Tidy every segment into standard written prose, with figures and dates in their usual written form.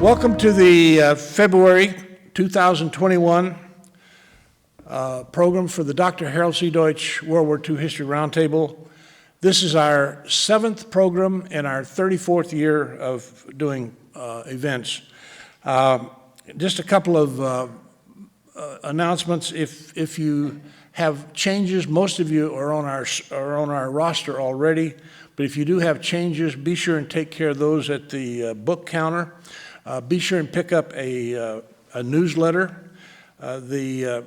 Welcome to the February 2021 program for the Dr. Harold C. Deutsch World War II History Roundtable. This is our 7th program in our 34th year of doing events. Just a couple of announcements. If you have changes, most of you are on our roster already, but if you do have changes, be sure and take care of those at the book counter. Be sure and pick up a newsletter. The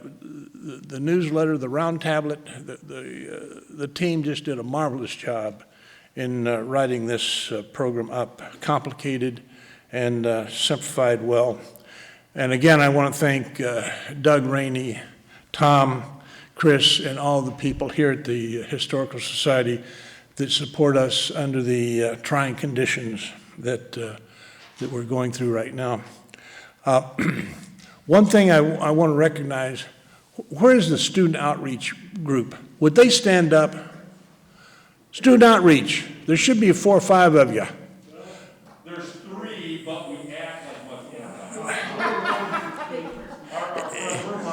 newsletter, the round tablet, the team just did a marvelous job in writing this program up, complicated and simplified well. And again, I want to thank Doug Rainey, Tom, Chris, and all the people here at the Historical Society that support us under the trying conditions that we're going through right now. One thing I want to recognize, where is the student outreach group? Would they stand up? Student outreach, there should be 4 or 5 of you. There's 3, but we act like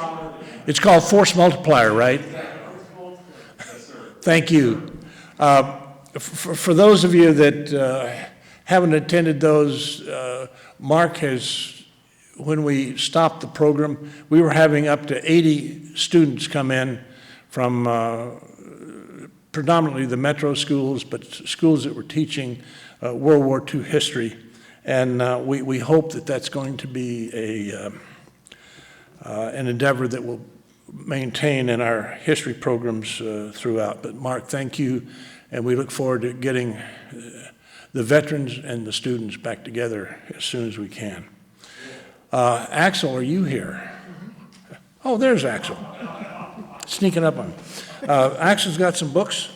one. It's called force multiplier, right? Yes, sir. Thank you. For those of you that haven't attended those, Mark has, when we stopped the program, we were having up to 80 students come in from predominantly the metro schools, but schools that were teaching World War II history. And we hope that that's going to be an endeavor that will maintain in our history programs throughout. But Mark, thank you, and we look forward to getting the veterans and the students back together as soon as we can. Axel, are you here? Oh, there's Axel. Sneaking up on him. Axel's got some books.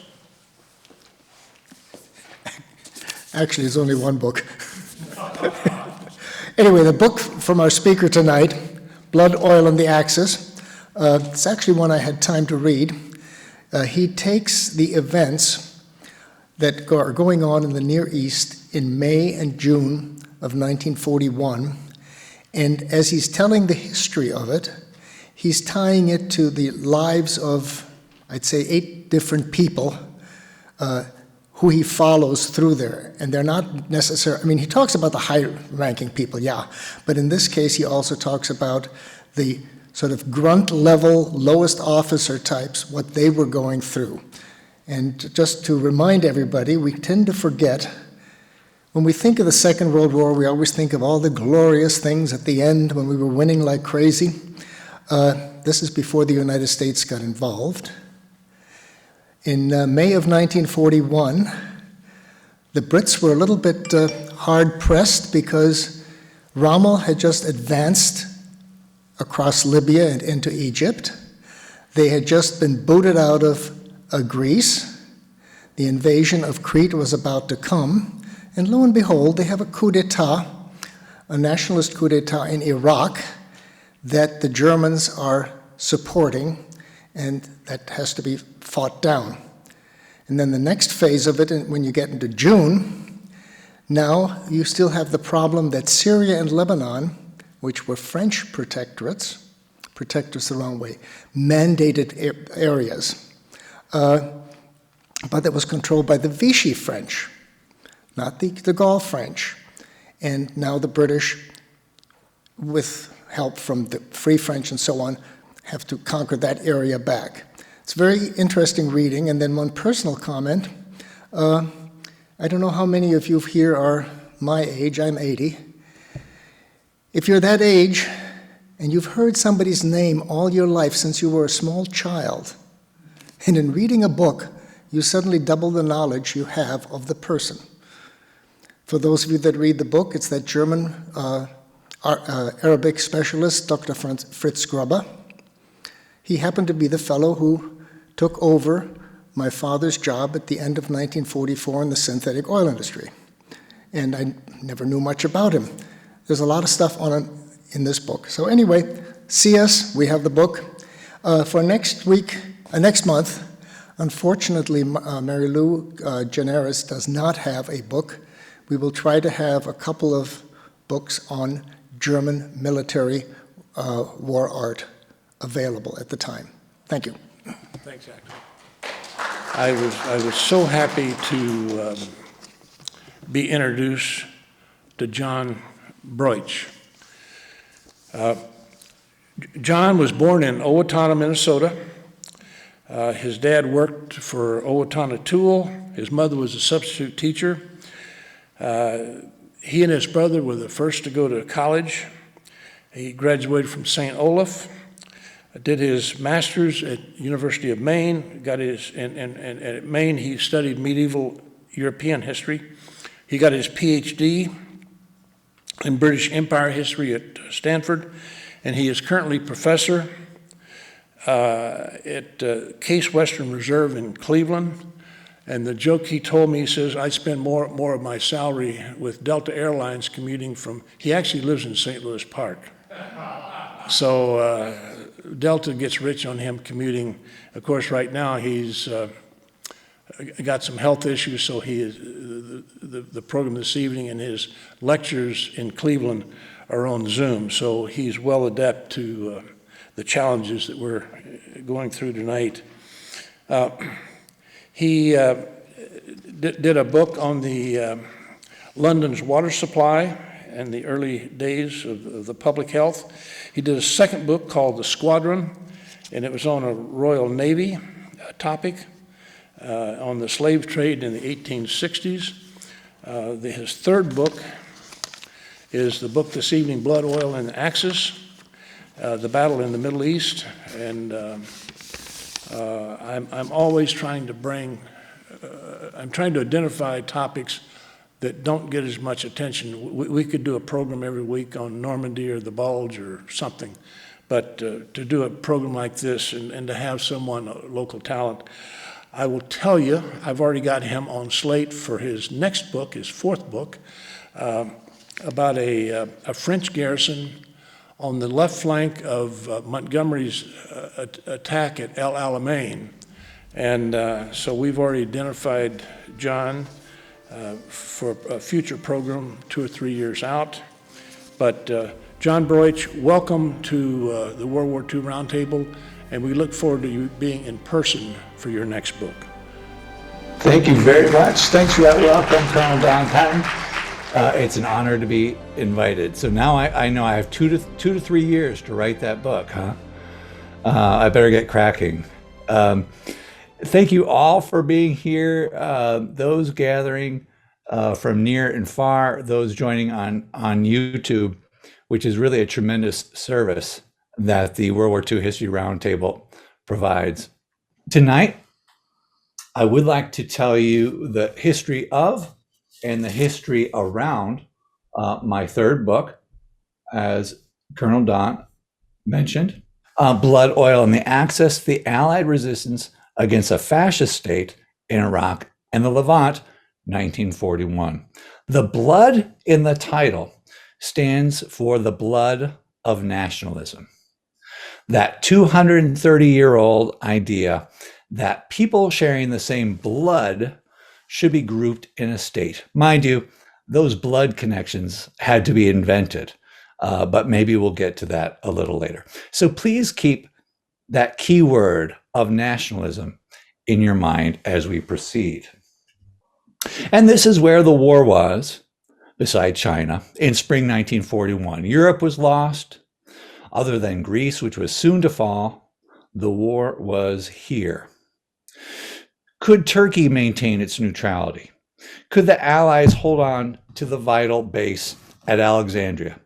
Actually, it's only one book. Anyway, the book from our speaker tonight, Blood, Oil, and the Axis, it's actually one I had time to read. He takes the events that are going on in the Near East in May and June of 1941, and as he's telling the history of it, he's tying it to the lives of, I'd say, 8 different people who he follows through there. And they're not necessarily, I mean, he talks about the high-ranking people, yeah, but in this case, he also talks about the sort of grunt-level, lowest officer types, what they were going through. And just to remind everybody, we tend to forget, when we think of the Second World War, we always think of all the glorious things at the end when we were winning like crazy. This is before the United States got involved. In May of 1941, the Brits were a little bit hard-pressed because Rommel had just advanced across Libya and into Egypt. They had just been booted out of Greece. The invasion of Crete was about to come. And lo and behold, they have a coup d'etat, a nationalist coup d'etat in Iraq that the Germans are supporting, and that has to be fought down. And then the next phase of it, when you get into June, now you still have the problem that Syria and Lebanon, which were French protectorates the wrong way, mandated areas, but that was controlled by the Vichy French, not the de Gaulle French. And now the British, with help from the Free French and so on, have to conquer that area back. It's very interesting reading. And then one personal comment. I don't know how many of you here are my age. I'm 80. If you're that age and you've heard somebody's name all your life since you were a small child, and in reading a book, you suddenly double the knowledge you have of the person. For those of you that read the book, it's that German Arabic specialist, Dr. Fritz Grubbe. He happened to be the fellow who took over my father's job at the end of 1944 in the synthetic oil industry. And I never knew much about him. There's a lot of stuff on it in this book. So anyway, see us. We have the book. For next month, unfortunately, Mary Lou Generis does not have a book. We will try to have a couple of books on German military war art available at the time. Thank you. Thanks, Actor. I was so happy to be introduced to John Broich. John was born in Owatonna, Minnesota. His dad worked for Owatonna Tool. His mother was a substitute teacher. He and his brother were the first to go to college. He graduated from St. Olaf, did his master's at University of Maine, got his, and at Maine he studied medieval European history. He got his PhD in British Empire history at Stanford, and he is currently professor at Case Western Reserve in Cleveland. And the joke he told me, he says, I spend more of my salary with Delta Airlines commuting from, he actually lives in St. Louis Park. So Delta gets rich on him commuting. Of course, right now he's got some health issues, so he is, the program this evening and his lectures in Cleveland are on Zoom. So he's well adept to the challenges that we're going through tonight. He did a book on the London's water supply and the early days of the public health. He did a second book called The Squadron, and it was on a Royal Navy topic on the slave trade in the 1860s. His third book is the book this evening, Blood, Oil, and Axis, the battle in the Middle East. And I'm always trying to bring, I'm trying to identify topics that don't get as much attention. We could do a program every week on Normandy or the Bulge or something, but to do a program like this and to have someone, a local talent, I will tell you, I've already got him on slate for his next book, his fourth book, about a French garrison on the left flank of Montgomery's attack at El Alamein. And so we've already identified John for a future program 2 or 3 years out. But John Broich, welcome to the World War II Roundtable, and we look forward to you being in person for your next book. Thank you very much. Thanks for that welcome, Colonel Dontime. It's an honor to be invited. So now I know I have 2 to 3 years to write that book, huh? I better get cracking. Thank you all for being here. Those gathering from near and far, those joining on YouTube, which is really a tremendous service that the World War II History Roundtable provides. Tonight, I would like to tell you the history of and the history around my third book, as Colonel Don mentioned, Blood, Oil, and the Axis, the Allied Resistance Against a Fascist State in Iraq and the Levant, 1941. The blood in the title stands for the blood of nationalism. That 230-year-old idea that people sharing the same blood should be grouped in a state. Mind you, those blood connections had to be invented, but maybe we'll get to that a little later. So please keep that key word of nationalism in your mind as we proceed. And this is where the war was, beside China, in spring 1941. Europe was lost. Other than Greece, which was soon to fall, the war was here. Could Turkey maintain its neutrality? Could the Allies hold on to the vital base at Alexandria,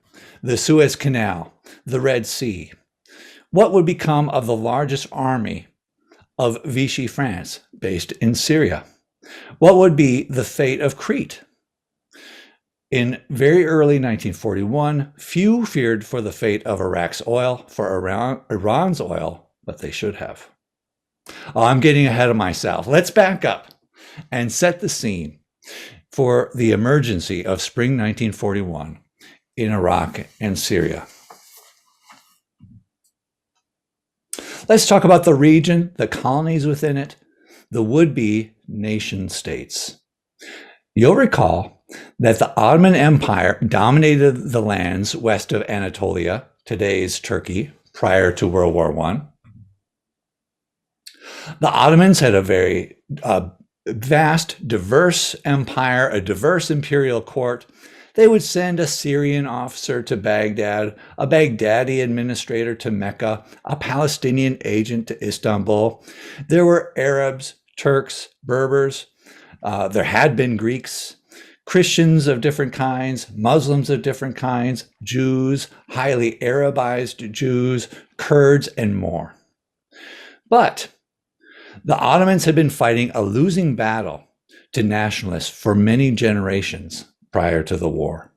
the Suez Canal, the Red Sea? What would become of the largest army of Vichy France based in Syria? What would be the fate of Crete? In very early 1941, few feared for the fate of Iraq's oil, for Iran's oil, but they should have. Oh, I'm getting ahead of myself. Let's back up and set the scene for the emergency of spring 1941 in Iraq and Syria. Let's talk about the region, the colonies within it, the would-be nation states. You'll recall that the Ottoman Empire dominated the lands west of Anatolia, today's Turkey, prior to World War I. The Ottomans had a very vast, diverse empire, a diverse imperial court. They would send a Syrian officer to Baghdad, a Baghdadi administrator to Mecca, a Palestinian agent to Istanbul. There were Arabs, Turks, Berbers. There had been Greeks, Christians of different kinds, Muslims of different kinds, Jews, highly Arabized Jews, Kurds, and more. But the Ottomans had been fighting a losing battle to nationalists for many generations prior to the war.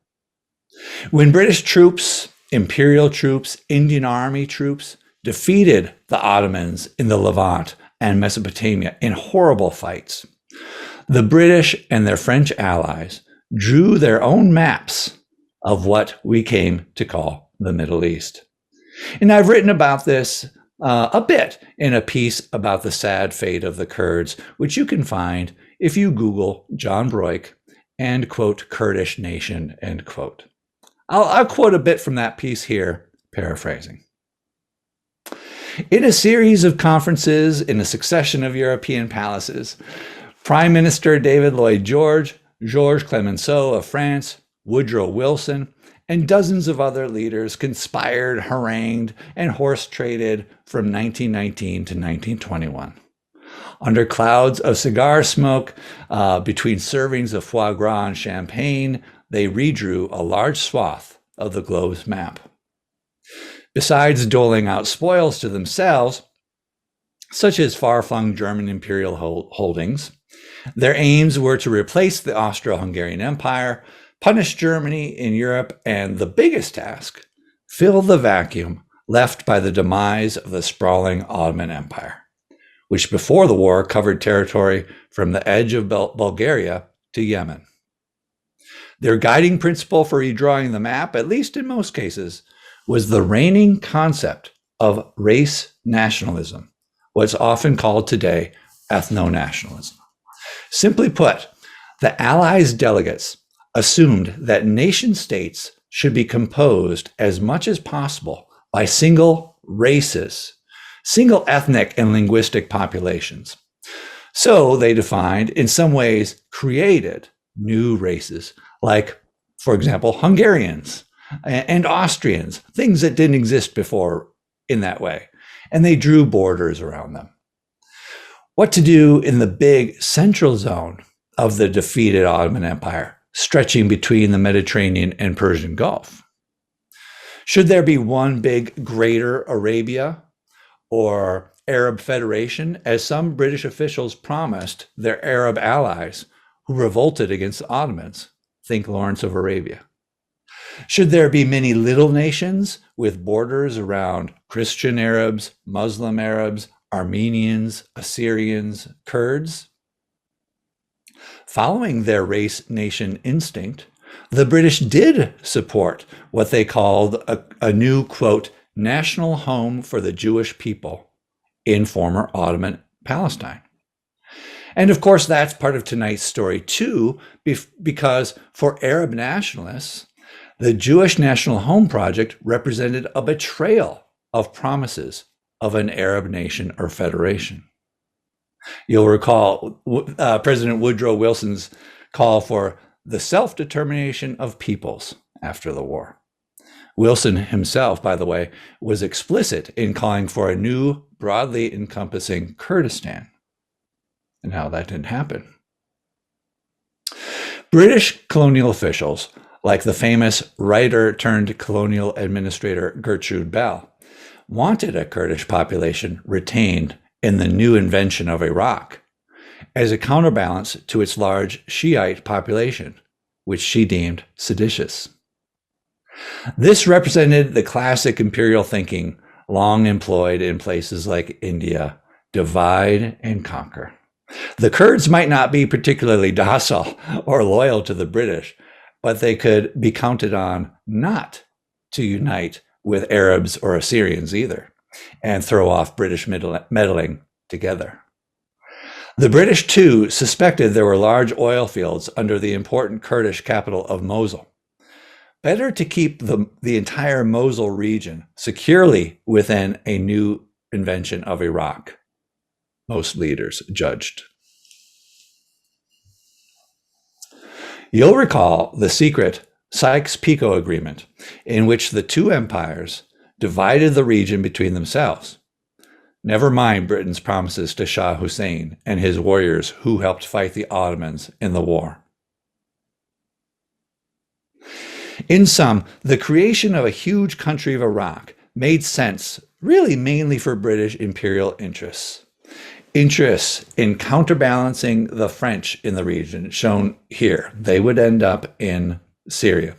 When British troops, Imperial troops, Indian Army troops defeated the Ottomans in the Levant and Mesopotamia in horrible fights, the British and their French allies drew their own maps of what we came to call the Middle East. And I've written about this a bit in a piece about the sad fate of the Kurds, which you can find if you Google John Broich and quote Kurdish nation, end quote. I'll quote a bit from that piece here, paraphrasing. In a series of conferences in a succession of European palaces, Prime Minister David Lloyd George, Georges Clemenceau of France, Woodrow Wilson, and dozens of other leaders conspired, harangued, and horse-traded from 1919 to 1921. Under clouds of cigar smoke, between servings of foie gras and champagne, they redrew a large swath of the globe's map. Besides doling out spoils to themselves, such as far-flung German imperial holdings, their aims were to replace the Austro-Hungarian Empire, punish Germany in Europe, and the biggest task, fill the vacuum left by the demise of the sprawling Ottoman Empire, which before the war covered territory from the edge of Bulgaria to Yemen. Their guiding principle for redrawing the map, at least in most cases, was the reigning concept of race nationalism, what's often called today ethno-nationalism. Simply put, the Allies' delegates assumed that nation states should be composed as much as possible by single races, single ethnic and linguistic populations. So they defined, in some ways, created new races, like, for example, Hungarians and Austrians, things that didn't exist before in that way. And they drew borders around them. What to do in the big central zone of the defeated Ottoman Empire, stretching between the Mediterranean and Persian Gulf? Should there be one big Greater Arabia or Arab Federation, as some British officials promised their Arab allies who revolted against the Ottomans? Think Lawrence of Arabia. Should there be many little nations with borders around Christian Arabs, Muslim Arabs, Armenians, Assyrians, Kurds? Following their race nation instinct, the British did support what they called a new, quote, national home for the Jewish people in former Ottoman Palestine. And of course, that's part of tonight's story too, because for Arab nationalists, the Jewish National Home Project represented a betrayal of promises of an Arab nation or federation. You'll recall President Woodrow Wilson's call for the self-determination of peoples after the war. Wilson himself, by the way, was explicit in calling for a new, broadly encompassing Kurdistan. And how that didn't happen. British colonial officials, like the famous writer-turned-colonial administrator Gertrude Bell, wanted a Kurdish population retained in the new invention of Iraq as a counterbalance to its large Shiite population, which she deemed seditious. This represented the classic imperial thinking long employed in places like India: divide and conquer. The Kurds might not be particularly docile or loyal to the British, but they could be counted on not to unite with Arabs or Assyrians either, and throw off British meddling together. The British, too, suspected there were large oil fields under the important Kurdish capital of Mosul. Better to keep the entire Mosul region securely within a new invention of Iraq, most leaders judged. You'll recall the secret Sykes-Picot Agreement, in which the two empires divided the region between themselves. Never mind Britain's promises to Shah Hussein and his warriors who helped fight the Ottomans in the war. In sum, the creation of a huge country of Iraq made sense really mainly for British imperial interests. Interests in counterbalancing the French in the region, shown here. They would end up in Syria.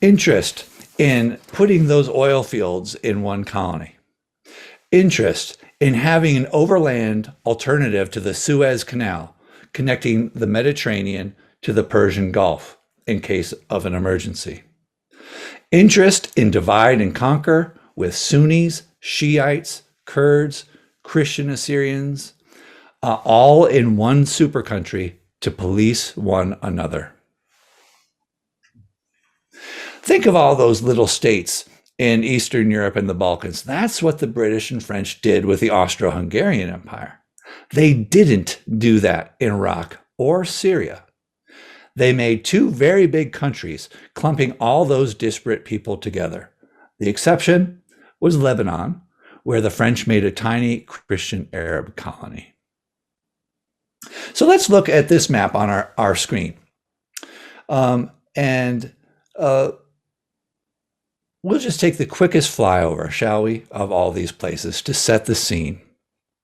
Interest in putting those oil fields in one colony. Interest in having an overland alternative to the Suez Canal, connecting the Mediterranean to the Persian Gulf in case of an emergency. Interest in divide and conquer with Sunnis, Shiites, Kurds, Christian Assyrians, all in one super country to police one another. Think of all those little states in Eastern Europe and the Balkans. That's what the British and French did with the Austro-Hungarian Empire. They didn't do that in Iraq or Syria. They made two very big countries, clumping all those disparate people together. The exception was Lebanon, where the French made a tiny Christian Arab colony. So let's look at this map on our screen. We'll just take the quickest flyover, shall we, of all these places to set the scene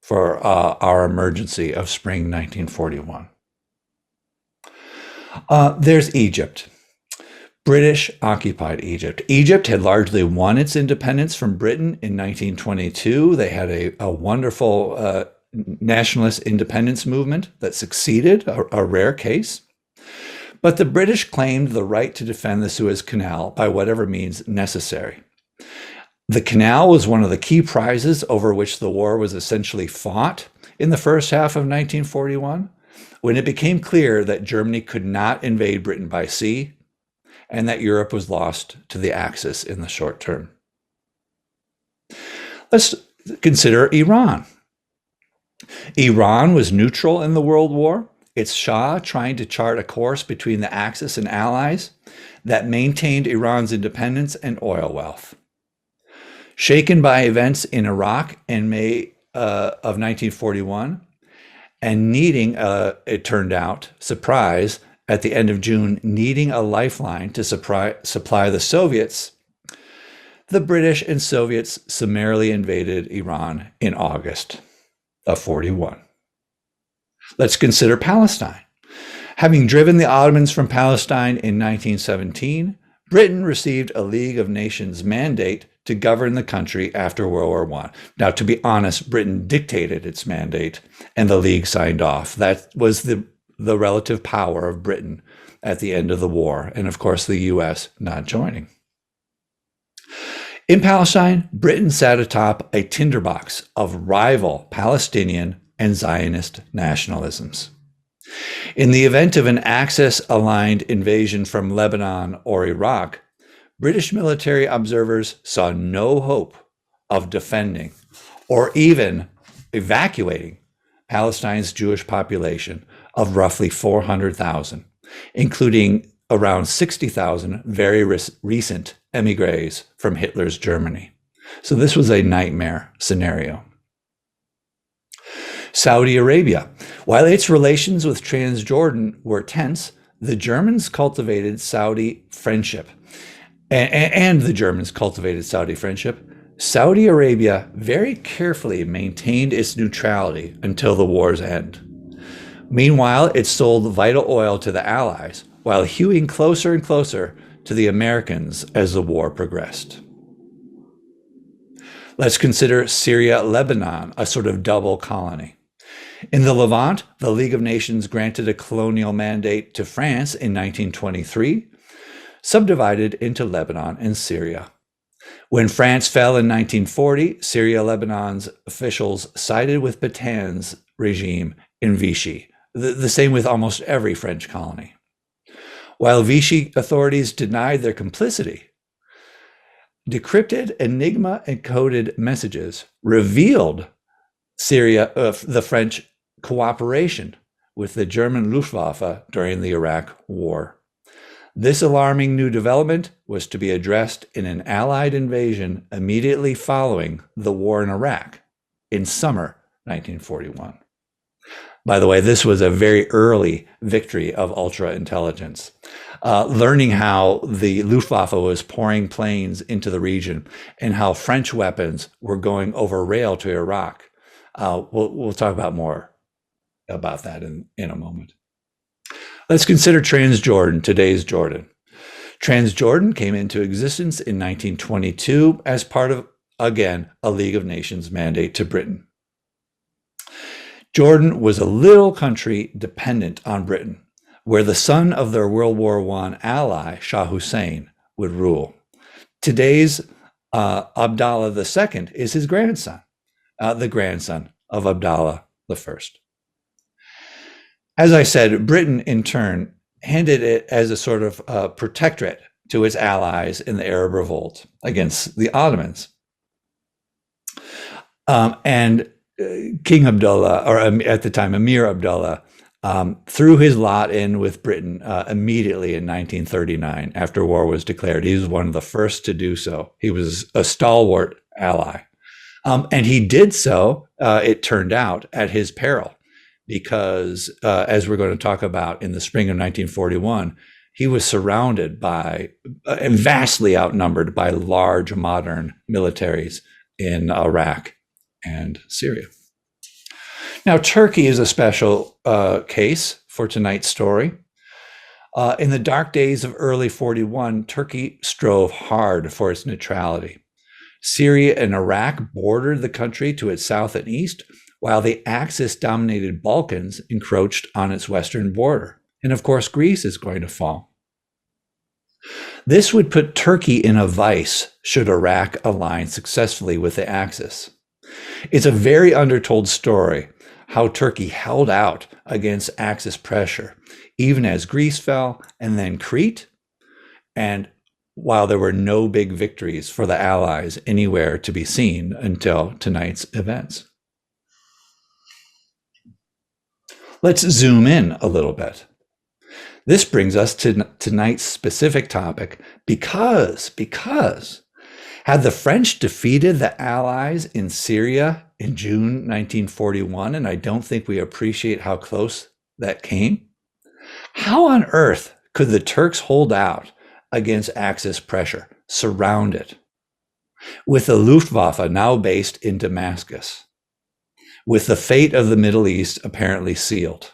for our emergency of spring 1941. There's Egypt. British occupied Egypt. Egypt had largely won its independence from Britain in 1922. They had a wonderful nationalist independence movement that succeeded, a rare case. But the British claimed the right to defend the Suez Canal by whatever means necessary. The canal was one of the key prizes over which the war was essentially fought in the first half of 1941, when it became clear that Germany could not invade Britain by sea and that Europe was lost to the Axis in the short term. Let's consider Iran. Iran was neutral in the World War. Its Shah trying to chart a course between the Axis and allies that maintained Iran's independence and oil wealth. Shaken by events in Iraq in May of 1941, and needing, it turned out, surprise, at the end of June, needing a lifeline to supply the Soviets, the British and Soviets summarily invaded Iran in August of 41. Let's consider Palestine. Having driven the Ottomans from Palestine in 1917, Britain received a League of Nations mandate to govern the country after World War I. Now, to be honest, Britain dictated its mandate and the League signed off. That was the relative power of Britain at the end of the war, and of course the US not joining. In Palestine, Britain sat atop a tinderbox of rival Palestinian and Zionist nationalisms. In the event of an Axis-aligned invasion from Lebanon or Iraq, British military observers saw no hope of defending or even evacuating Palestine's Jewish population of roughly 400,000, including around 60,000 very recent emigres from Hitler's Germany. So this was a nightmare scenario. Saudi Arabia. While its relations with Transjordan were tense, the Germans cultivated Saudi friendship. And the Germans cultivated Saudi friendship. Saudi Arabia very carefully maintained its neutrality until the war's end. Meanwhile, it sold vital oil to the Allies, while hewing closer and closer to the Americans as the war progressed. Let's consider Syria-Lebanon, a sort of double colony. In the Levant, the League of Nations granted a colonial mandate to France in 1923, subdivided into Lebanon and Syria. When France fell in 1940, Syria-Lebanon's officials sided with Pétain's regime in Vichy, the same with almost every French colony. While Vichy authorities denied their complicity, decrypted Enigma-encoded messages revealed the French cooperation with the German Luftwaffe during the Iraq War. This alarming new development was to be addressed in an Allied invasion immediately following the war in Iraq in summer 1941. By the way, this was a very early victory of ultra-intelligence. Learning how the Luftwaffe was pouring planes into the region and how French weapons were going over rail to Iraq. We'll talk about more about that in a moment. Let's consider Transjordan, today's Jordan. Transjordan came into existence in 1922 as part of, again, a League of Nations mandate to Britain. Jordan was a little country dependent on Britain, where the son of their World War I ally, Shah Hussein, would rule. Today's Abdallah II is his grandson, the grandson of Abdallah I. As I said, Britain, in turn, handed it as a sort of protectorate to its allies in the Arab revolt against the Ottomans. And King Abdullah, or at the time Emir Abdullah, threw his lot in with Britain immediately in 1939 after war was declared. He was one of the first to do so. He was a stalwart ally. And he did so, it turned out, at his peril, because as we're going to talk about in the spring of 1941, he was surrounded by and vastly outnumbered by large modern militaries in Iraq and Syria. Now, Turkey is a special case for tonight's story. In the dark days of early 41, Turkey strove hard for its neutrality. Syria and Iraq bordered the country to its south and east, while the Axis-dominated Balkans encroached on its western border. And of course, Greece is going to fall. This would put Turkey in a vice should Iraq align successfully with the Axis. It's a very undertold story how Turkey held out against Axis pressure, even as Greece fell and then Crete, and while there were no big victories for the Allies anywhere to be seen until tonight's events. Let's zoom in a little bit. This brings us to tonight's specific topic because had the French defeated the Allies in Syria in June 1941, and I don't think we appreciate how close that came, how on earth could the Turks hold out against Axis pressure, surrounded, with the Luftwaffe now based in Damascus, with the fate of the Middle East apparently sealed?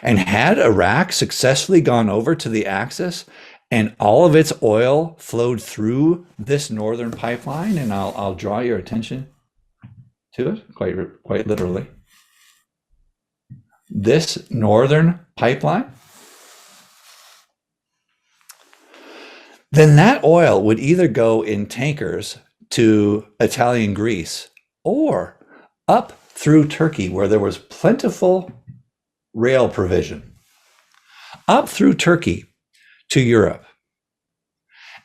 And had Iraq successfully gone over to the Axis and all of its oil flowed through this northern pipeline, and I'll draw your attention to it quite literally. This northern pipeline, then that oil would either go in tankers to Italian Greece or up through Turkey, where there was plentiful rail provision, up through Turkey to Europe.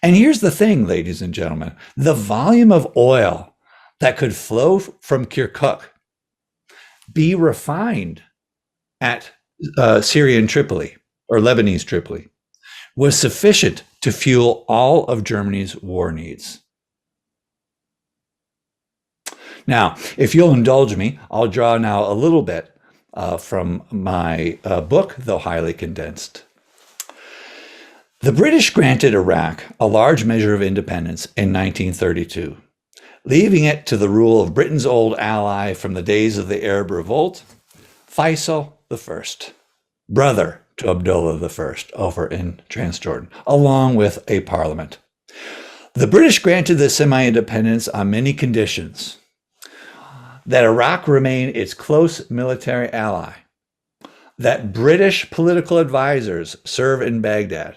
And here's the thing, ladies and gentlemen, the volume of oil that could flow from Kirkuk, be refined at Syrian Tripoli or Lebanese Tripoli, was sufficient to fuel all of Germany's war needs. Now, if you'll indulge me, I'll draw now a little bit from my book, though highly condensed. The British granted Iraq a large measure of independence in 1932, leaving it to the rule of Britain's old ally from the days of the Arab Revolt, Faisal I, brother to Abdullah I over in Transjordan, along with a parliament. The British granted the semi-independence on many conditions: that Iraq remain its close military ally, that British political advisors serve in Baghdad,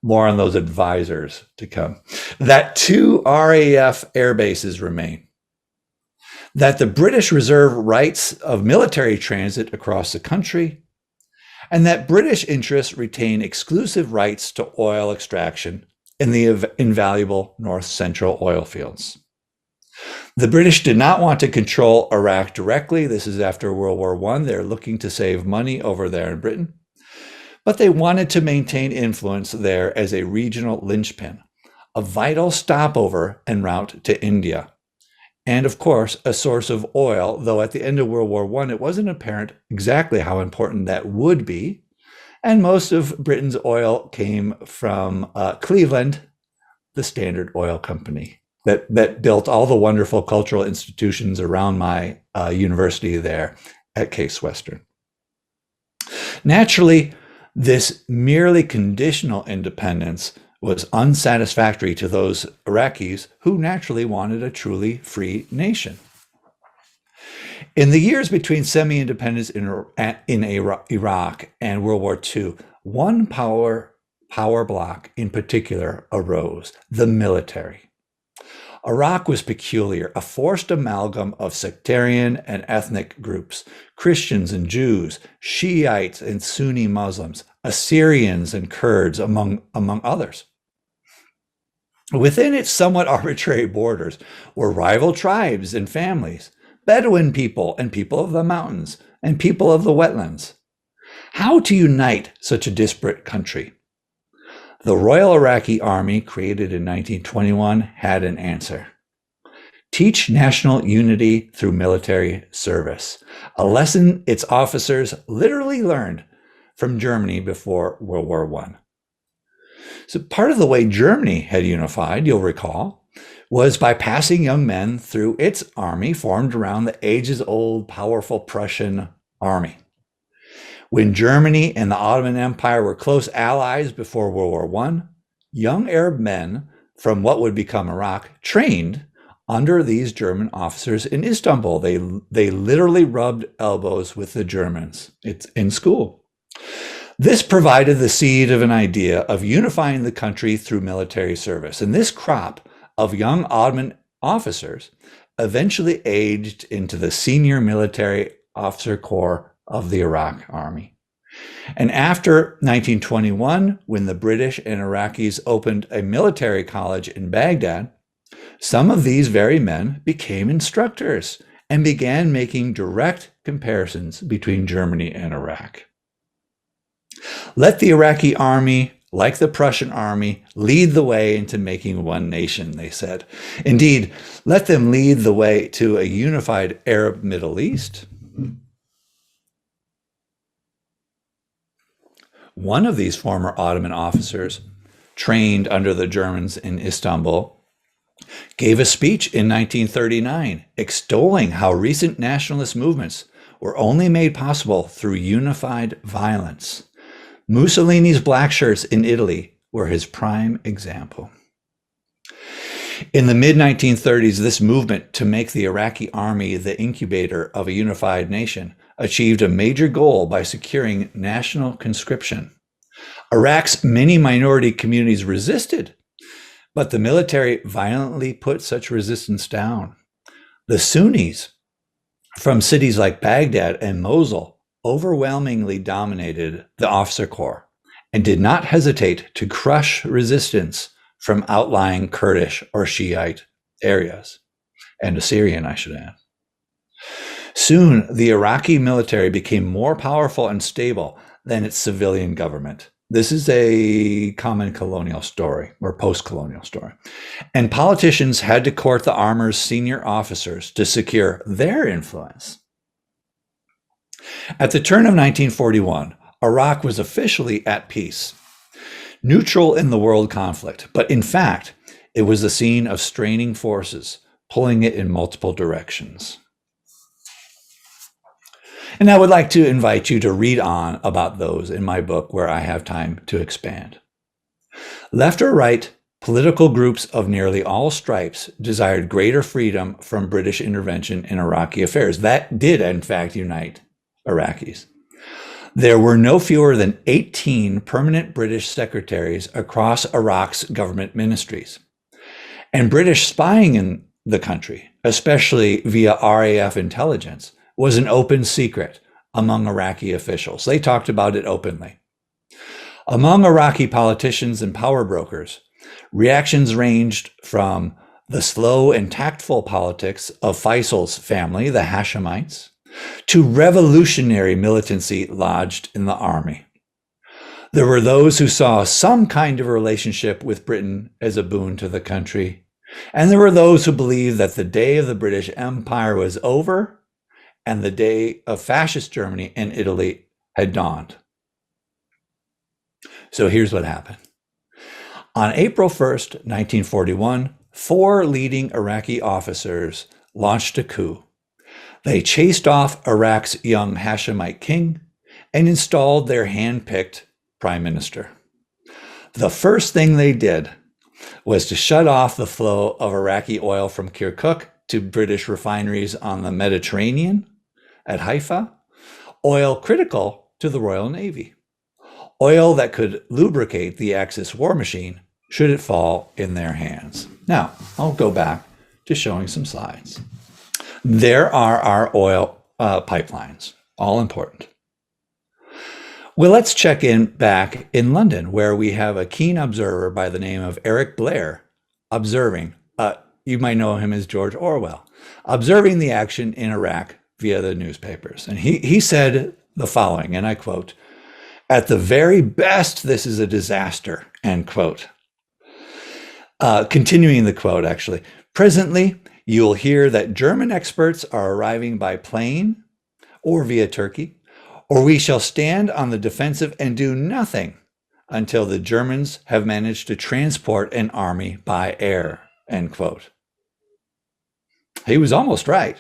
more on those advisors to come, that 2 RAF air bases remain, that the British reserve rights of military transit across the country, and that British interests retain exclusive rights to oil extraction in the invaluable North Central oil fields. The British did not want to control Iraq directly. This is after World War I. They're looking to save money over there in Britain. But they wanted to maintain influence there as a regional linchpin, a vital stopover en route to India. And of course, a source of oil, though at the end of World War I, it wasn't apparent exactly how important that would be. And most of Britain's oil came from Cleveland, the Standard Oil Company, that built all the wonderful cultural institutions around my university there at Case Western. Naturally, this merely conditional independence was unsatisfactory to those Iraqis who naturally wanted a truly free nation. In the years between semi-independence in Iraq and World War II, one power bloc in particular arose: the military. Iraq was peculiar, a forced amalgam of sectarian and ethnic groups, Christians and Jews, Shiites and Sunni Muslims, Assyrians and Kurds, among others. Within its somewhat arbitrary borders were rival tribes and families, Bedouin people and people of the mountains, and people of the wetlands. How to unite such a disparate country? The Royal Iraqi Army, created in 1921, had an answer. Teach national unity through military service, a lesson its officers literally learned from Germany before World War I. So part of the way Germany had unified, you'll recall, was by passing young men through its army formed around the ages-old, powerful Prussian army. When Germany and the Ottoman Empire were close allies before World War I, young Arab men from what would become Iraq trained under these German officers in Istanbul. They literally rubbed elbows with the Germans. It's in school. This provided the seed of an idea of unifying the country through military service. And this crop of young Ottoman officers eventually aged into the senior military officer corps of the Iraq Army. And after 1921, when the British and Iraqis opened a military college in Baghdad, some of these very men became instructors and began making direct comparisons between Germany and Iraq. Let the Iraqi army, like the Prussian army, lead the way into making one nation, they said. Indeed, let them lead the way to a unified Arab Middle East. One of these former Ottoman officers, trained under the Germans in Istanbul, gave a speech in 1939 extolling how recent nationalist movements were only made possible through unified violence. Mussolini's black shirts in Italy were his prime example. In the mid-1930s, this movement to make the Iraqi army the incubator of a unified nation achieved a major goal by securing national conscription. Iraq's many minority communities resisted, but the military violently put such resistance down. The Sunnis from cities like Baghdad and Mosul overwhelmingly dominated the officer corps and did not hesitate to crush resistance from outlying Kurdish or Shiite areas, and Assyrian, I should add. Soon, the Iraqi military became more powerful and stable than its civilian government. This is a common colonial story, or post-colonial story. And politicians had to court the armor's senior officers to secure their influence. At the turn of 1941, Iraq was officially at peace, neutral in the world conflict, but in fact, it was the scene of straining forces, pulling it in multiple directions. And I would like to invite you to read on about those in my book where I have time to expand. Left or right, political groups of nearly all stripes desired greater freedom from British intervention in Iraqi affairs. That did, in fact, unite Iraqis. There were no fewer than 18 permanent British secretaries across Iraq's government ministries. And British spying the country, especially via RAF intelligence, was an open secret among Iraqi officials. They talked about it openly. Among Iraqi politicians and power brokers, reactions ranged from the slow and tactful politics of Faisal's family, the Hashemites, to revolutionary militancy lodged in the army. There were those who saw some kind of relationship with Britain as a boon to the country, and there were those who believed that the day of the British Empire was over and the day of fascist Germany and Italy had dawned. So here's what happened. On April 1st, 1941, 4 leading Iraqi officers launched a coup. They chased off Iraq's young Hashemite king and installed their hand-picked prime minister. The first thing they did was to shut off the flow of Iraqi oil from Kirkuk to British refineries on the Mediterranean at Haifa, oil critical to the Royal Navy, oil that could lubricate the Axis war machine should it fall in their hands. Now, I'll go back to showing some slides. There are our oil pipelines, all important. Well, let's check in back in London, where we have a keen observer by the name of Eric Blair observing, you might know him as George Orwell, observing the action in Iraq via the newspapers. And he said the following, and I quote, "At the very best, this is a disaster," end quote. Continuing the quote, actually, "Presently, you'll hear that German experts are arriving by plane or via Turkey, or we shall stand on the defensive and do nothing until the Germans have managed to transport an army by air," end quote. He was almost right.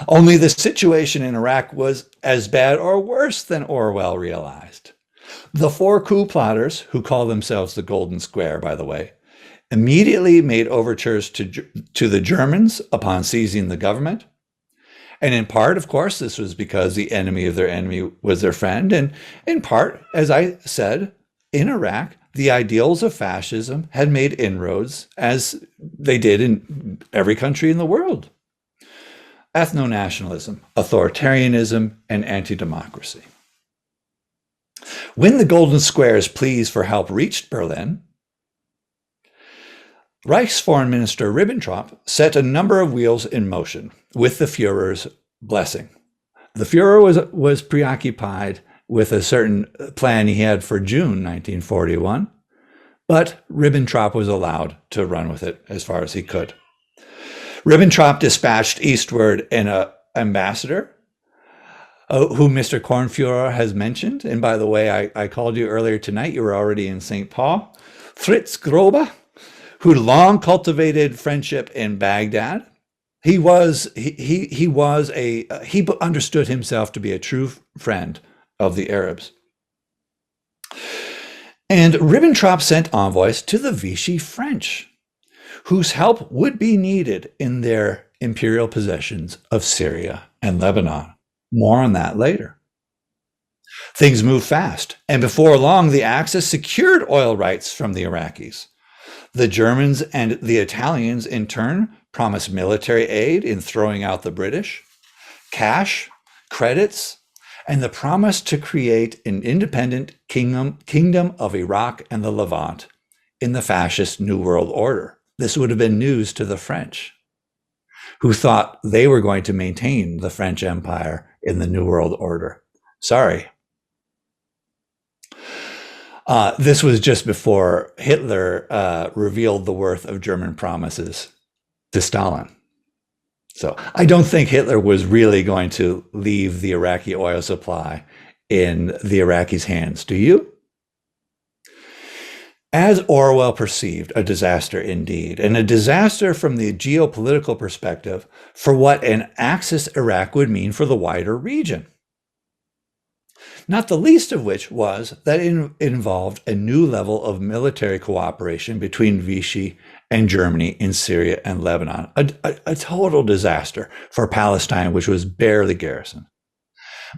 Only the situation in Iraq was as bad or worse than Orwell realized. The 4 coup plotters, who call themselves the Golden Square, by the way, immediately made overtures to the Germans upon seizing the government. And in part, of course, this was because the enemy of their enemy was their friend. And in part, as I said, in Iraq, the ideals of fascism had made inroads, as they did in every country in the world. Ethno-nationalism, authoritarianism, and anti-democracy. When the Golden Square's pleas for help reached Berlin, Reich's Foreign Minister Ribbentrop set a number of wheels in motion with the Führer's blessing. The Führer was preoccupied with a certain plan he had for June 1941, but Ribbentrop was allowed to run with it as far as he could. Ribbentrop dispatched eastward an ambassador who Mr. Kornführer has mentioned. And by the way, I called you earlier tonight. You were already in St. Paul. Fritz Grobe, who long cultivated friendship in Baghdad. He understood himself to be a true friend of the Arabs. And Ribbentrop sent envoys to the Vichy French, whose help would be needed in their imperial possessions of Syria and Lebanon. More on that later. Things moved fast, and before long, the Axis secured oil rights from the Iraqis. The Germans and the Italians, in turn, promised military aid in throwing out the British, cash, credits, and the promise to create an independent kingdom of Iraq and the Levant in the fascist New World Order. This would have been news to the French, who thought they were going to maintain the French Empire in the New World Order. Sorry. This was just before Hitler revealed the worth of German promises to Stalin. So I don't think Hitler was really going to leave the Iraqi oil supply in the Iraqis' hands. Do you? As Orwell perceived, a disaster indeed, and a disaster from the geopolitical perspective for what an Axis Iraq would mean for the wider region. Not the least of which was that it involved a new level of military cooperation between Vichy and Germany in Syria and Lebanon, a total disaster for Palestine, which was barely garrisoned.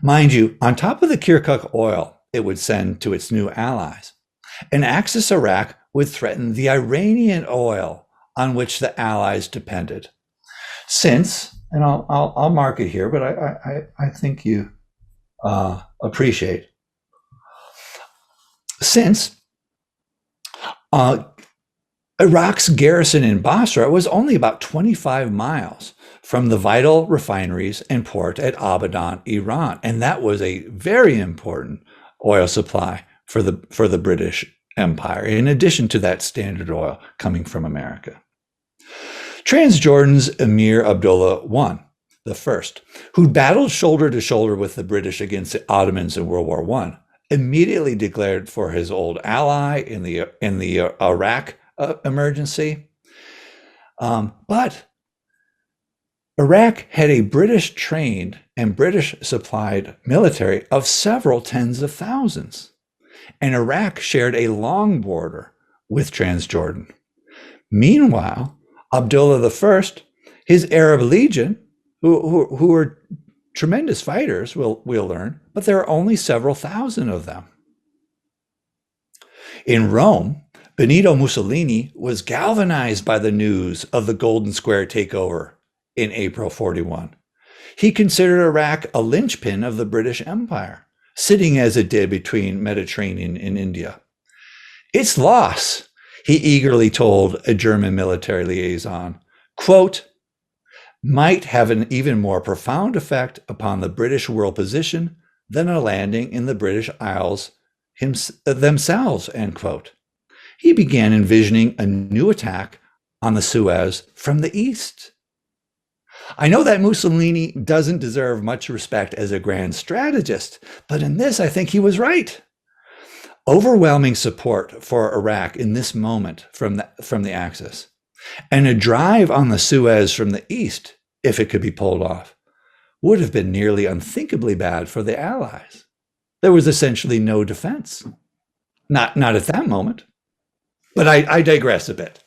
Mind you, on top of the Kirkuk oil it would send to its new allies, an Axis Iraq would threaten the Iranian oil on which the Allies depended. Since, and I'll mark it here, but I think you appreciate. Since Iraq's garrison in Basra was only about 25 miles from the vital refineries and port at Abadan, Iran, and that was a very important oil supply for the British Empire, in addition to that Standard Oil coming from America. Transjordan's Emir Abdullah I, the first, who battled shoulder to shoulder with the British against the Ottomans in World War I, immediately declared for his old ally in the Iraq emergency. But Iraq had a British trained and British supplied military of several tens of thousands, and Iraq shared a long border with Transjordan. Meanwhile, Abdullah I, his Arab legion, who were tremendous fighters, we'll learn, but there are only several thousand of them. In Rome, Benito Mussolini was galvanized by the news of the Golden Square takeover in April 41. He considered Iraq a linchpin of the British Empire, sitting as it did between Mediterranean and India. Its loss, he eagerly told a German military liaison, quote, might have an even more profound effect upon the British world position than a landing in the British Isles themselves, end quote. He began envisioning a new attack on the Suez from the east. I know that Mussolini doesn't deserve much respect as a grand strategist, but in this, I think he was right. Overwhelming support for Iraq in this moment from the Axis, and a drive on the Suez from the east, if it could be pulled off, would have been nearly unthinkably bad for the Allies. There was essentially no defense. Not at that moment. But I digress a bit.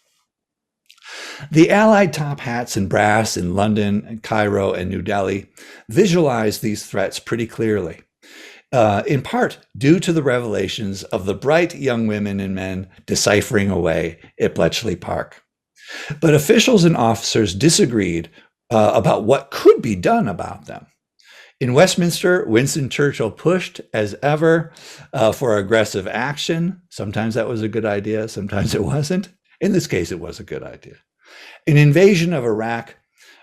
The Allied top hats and brass in London, and Cairo, and New Delhi visualized these threats pretty clearly, in part due to the revelations of the bright young women and men deciphering away at Bletchley Park. But officials and officers disagreed about what could be done about them. In Westminster, Winston Churchill pushed, as ever, for aggressive action. Sometimes that was a good idea, sometimes it wasn't. In this case, it was a good idea. An invasion of Iraq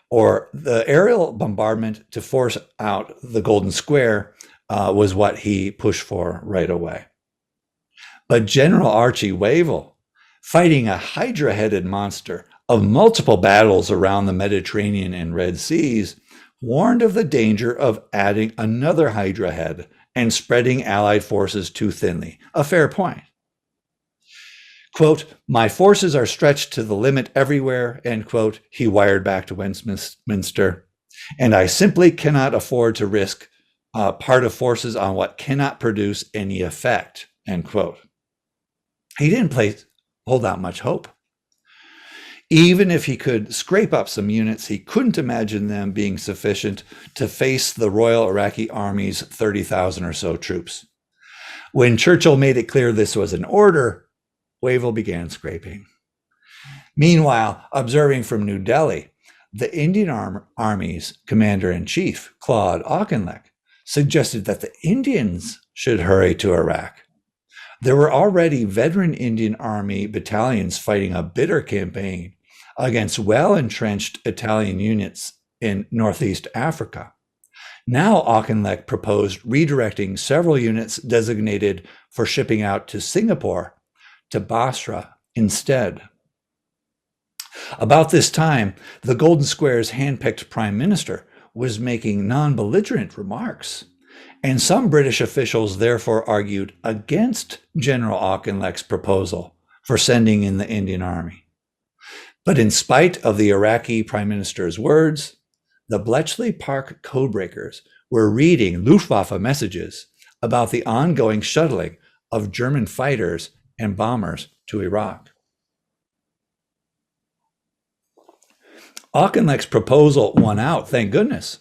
or the aerial bombardment to force out the Golden Square was what he pushed for right away. But General Archie Wavell, fighting a hydra-headed monster of multiple battles around the Mediterranean and Red Seas, warned of the danger of adding another hydra head and spreading Allied forces too thinly. A fair point. Quote, my forces are stretched to the limit everywhere, end quote, he wired back to Westminster, and I simply cannot afford to risk part of forces on what cannot produce any effect, end quote. He didn't hold out much hope. Even if he could scrape up some units, he couldn't imagine them being sufficient to face the Royal Iraqi Army's 30,000 or so troops. When Churchill made it clear this was an order, Wavell began scraping. Meanwhile, observing from New Delhi, the Indian Army's commander-in-chief, Claude Auchinleck, suggested that the Indians should hurry to Iraq. There were already veteran Indian Army battalions fighting a bitter campaign against well-entrenched Italian units in Northeast Africa. Now Auchinleck proposed redirecting several units designated for shipping out to Singapore to Basra instead. About this time, the Golden Square's hand-picked prime minister was making non-belligerent remarks, and some British officials therefore argued against General Auchinleck's proposal for sending in the Indian Army. But in spite of the Iraqi prime minister's words, the Bletchley Park codebreakers were reading Luftwaffe messages about the ongoing shuttling of German fighters and bombers to Iraq. Auchinleck's proposal won out, thank goodness.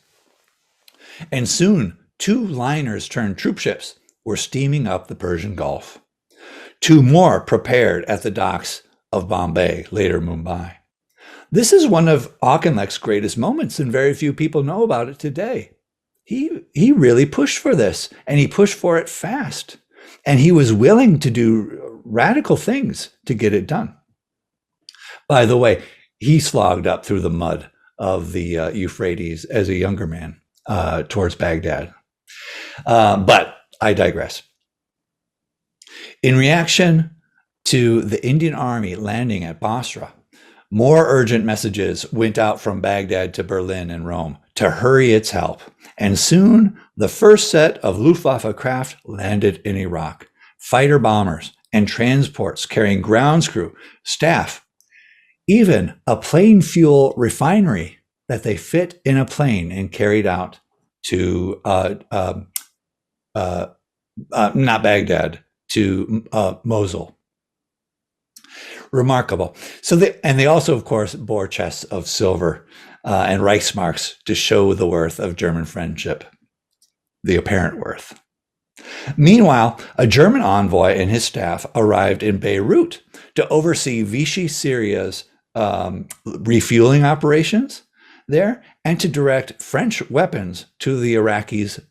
And soon, 2 liners-turned troopships were steaming up the Persian Gulf. 2 more prepared at the docks of Bombay, later Mumbai. This is one of Auchinleck's greatest moments, and very few people know about it today. He really pushed for this, and he pushed for it fast. And he was willing to do radical things to get it done. By the way, he slogged up through the mud of the Euphrates as a younger man towards Baghdad. But I digress. In reaction to the Indian army landing at Basra, more urgent messages went out from Baghdad to Berlin and Rome to hurry its help. And soon, the first set of Luftwaffe craft landed in Iraq. Fighter bombers and transports carrying ground crew, staff, even a plane fuel refinery that they fit in a plane and carried out to not Baghdad, to Mosul. Remarkable. So they also, of course, bore chests of silver and Reichsmarks to show the worth of German friendship, the apparent worth. Meanwhile, a German envoy and his staff arrived in Beirut to oversee Vichy Syria's refueling operations there and to direct French weapons to the Iraqis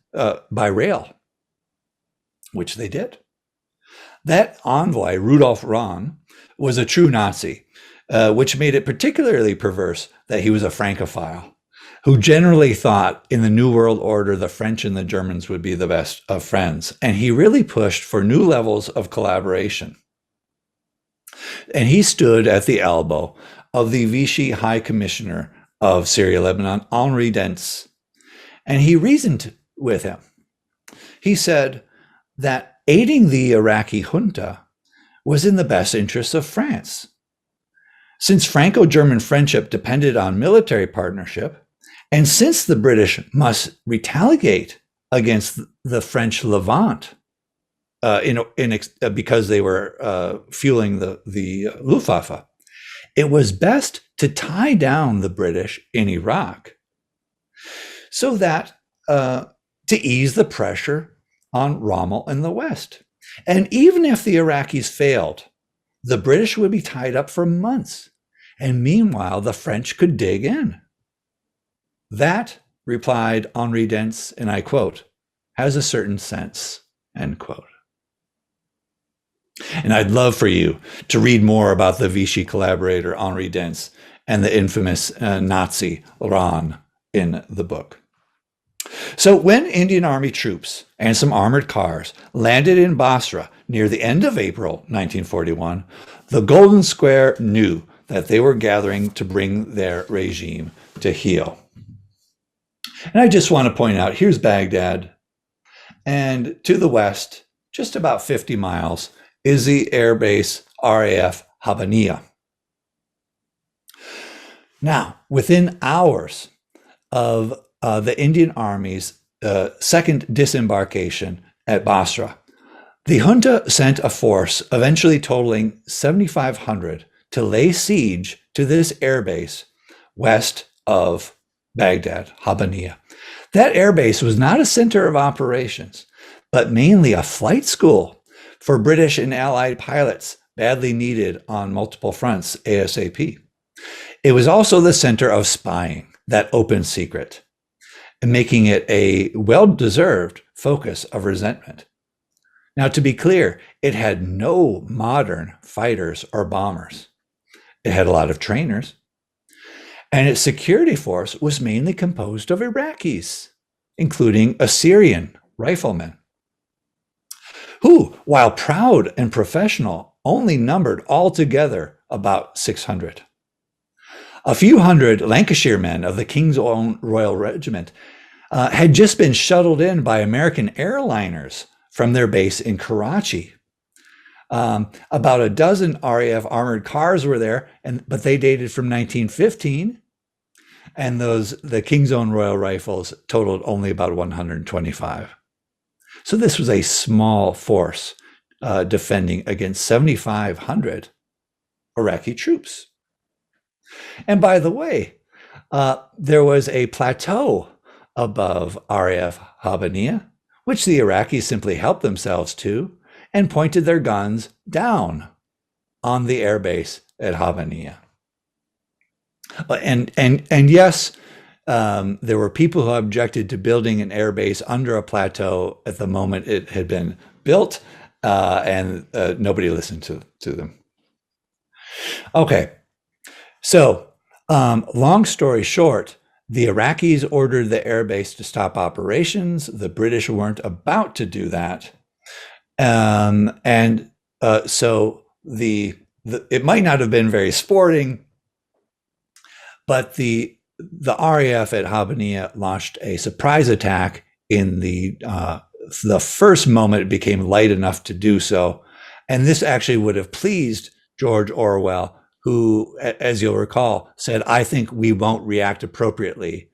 by rail, which they did. That envoy, Rudolf Rahn, was a true Nazi, which made it particularly perverse that he was a Francophile, who generally thought in the New World Order the French and the Germans would be the best of friends. And he really pushed for new levels of collaboration. And he stood at the elbow of the Vichy High Commissioner of Syria, Lebanon, Henri Dentz. And he reasoned with him. He said that aiding the Iraqi junta was in the best interests of France. Since Franco-German friendship depended on military partnership, and since the British must retaliate against the French Levant because they were fueling the Luftwaffe, it was best to tie down the British in Iraq so that to ease the pressure on Rommel and the West. And even if the Iraqis failed, the British would be tied up for months. And meanwhile, the French could dig in. That, replied Henri Dentz, and I quote, has a certain sense, end quote. And I'd love for you to read more about the Vichy collaborator Henri Dentz and the infamous Nazi Rahn in the book. So when Indian Army troops and some armored cars landed in Basra near the end of April 1941, the Golden Square knew that they were gathering to bring their regime to heel. And I just want to point out, here's Baghdad, and to the west, just about 50 miles, is the air base RAF Habbaniyah. Now, within hours of the Indian Army's second disembarkation at Basra, the junta sent a force eventually totaling 7,500 to lay siege to this airbase west of Baghdad, Habbaniyah. That airbase was not a center of operations, but mainly a flight school for British and Allied pilots badly needed on multiple fronts ASAP. It was also the center of spying, that open secret, and making it a well-deserved focus of resentment. Now, to be clear, it had no modern fighters or bombers. It had a lot of trainers, and its security force was mainly composed of Iraqis, including Assyrian riflemen, who, while proud and professional, only numbered altogether about 600. A few hundred Lancashire men of the King's Own Royal Regiment had just been shuttled in by American airliners from their base in Karachi. About a dozen RAF armored cars were there, but they dated from 1915, and the King's Own Royal Rifles totaled only about 125. So this was a small force defending against 7,500 Iraqi troops. And by the way, there was a plateau above RAF Habbaniyah, which the Iraqis simply helped themselves to and pointed their guns down on the airbase at Habbaniyah. And yes, there were people who objected to building an air base under a plateau at the moment it had been built, and nobody listened to them. Okay, so long story short, the Iraqis ordered the air base to stop operations. The British weren't about to do that. So it might not have been very sporting, but the RAF at Habbaniyah launched a surprise attack in the first moment it became light enough to do so. And this actually would have pleased George Orwell, who, as you'll recall, said, "I think we won't react appropriately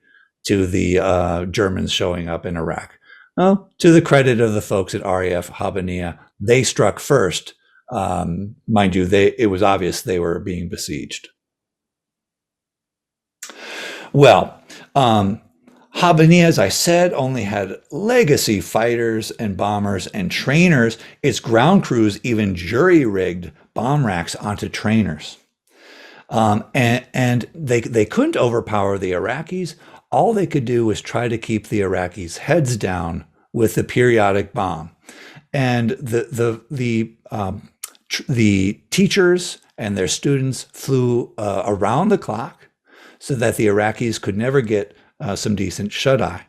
to the Germans showing up in Iraq." Well, to the credit of the folks at RAF Habbaniyah, they struck first. Mind you, it was obvious they were being besieged. Well, Habbaniyah, as I said, only had legacy fighters and bombers and trainers. Its ground crews even jury-rigged bomb racks onto trainers. And they couldn't overpower the Iraqis. All they could do was try to keep the Iraqis' heads down with the periodic bomb. And the teachers and their students flew around the clock so that the Iraqis could never get some decent shut-eye.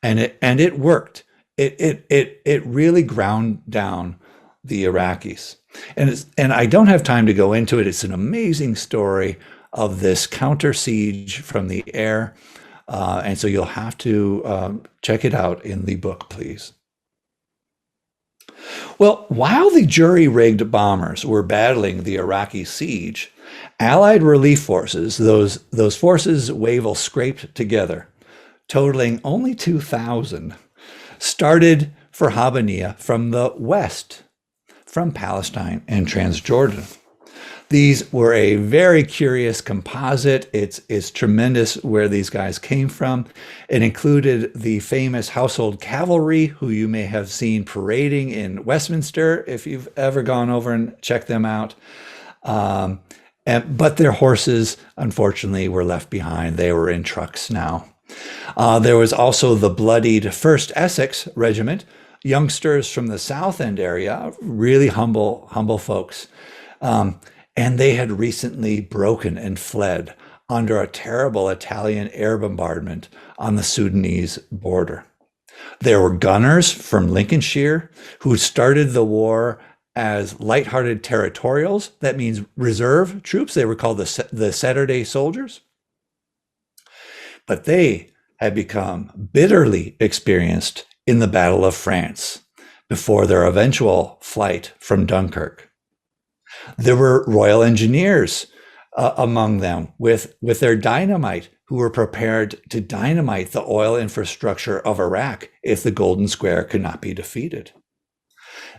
And it worked. It really ground down the Iraqis. And I don't have time to go into it. It's an amazing story of this counter siege from the air. And so you'll have to check it out in the book, please. Well, while the jury-rigged bombers were battling the Iraqi siege, Allied relief forces, those forces Wavell scraped together, totaling only 2,000, started for Habbaniyah from the west, from Palestine and Transjordan. These were a very curious composite. It's tremendous where these guys came from. It included the famous household cavalry, who you may have seen parading in Westminster if you've ever gone over and checked them out. But their horses, unfortunately, were left behind. They were in trucks now. There was also the bloodied 1st Essex Regiment, youngsters from the South End area, really humble folks. And they had recently broken and fled under a terrible Italian air bombardment on the Sudanese border. There were gunners from Lincolnshire who started the war as lighthearted territorials. That means reserve troops. They were called the Saturday Soldiers. But they had become bitterly experienced in the Battle of France before their eventual flight from Dunkirk. There were Royal Engineers among them with their dynamite, who were prepared to dynamite the oil infrastructure of Iraq if the Golden Square could not be defeated.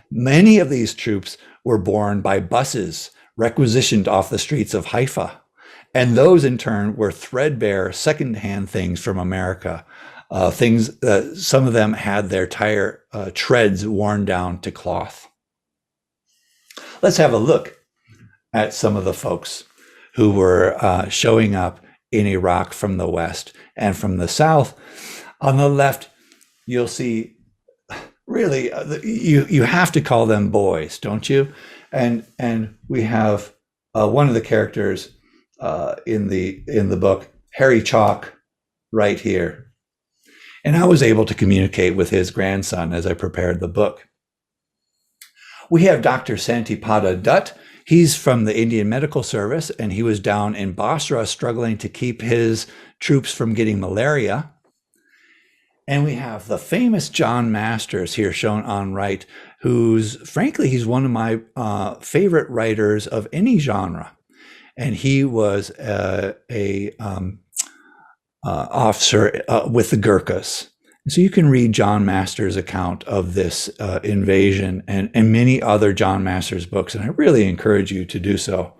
Many of these troops were borne by buses requisitioned off the streets of Haifa, and those in turn were threadbare secondhand things from America. Some of them had their tire treads worn down to cloth. Let's have a look at some of the folks who were showing up in Iraq from the west and from the south. On the left, you'll see, really, you have to call them boys, don't you? And we have one of the characters in the book, Harry Chalk, right here. And I was able to communicate with his grandson as I prepared the book. We have Dr. Santipada Dutt. He's from the Indian Medical Service, and he was down in Basra struggling to keep his troops from getting malaria. And we have the famous John Masters here shown on right, frankly, he's one of my favorite writers of any genre. And he was a officer with the Gurkhas. So you can read John Masters' account of this invasion and many other John Masters books, and I really encourage you to do so.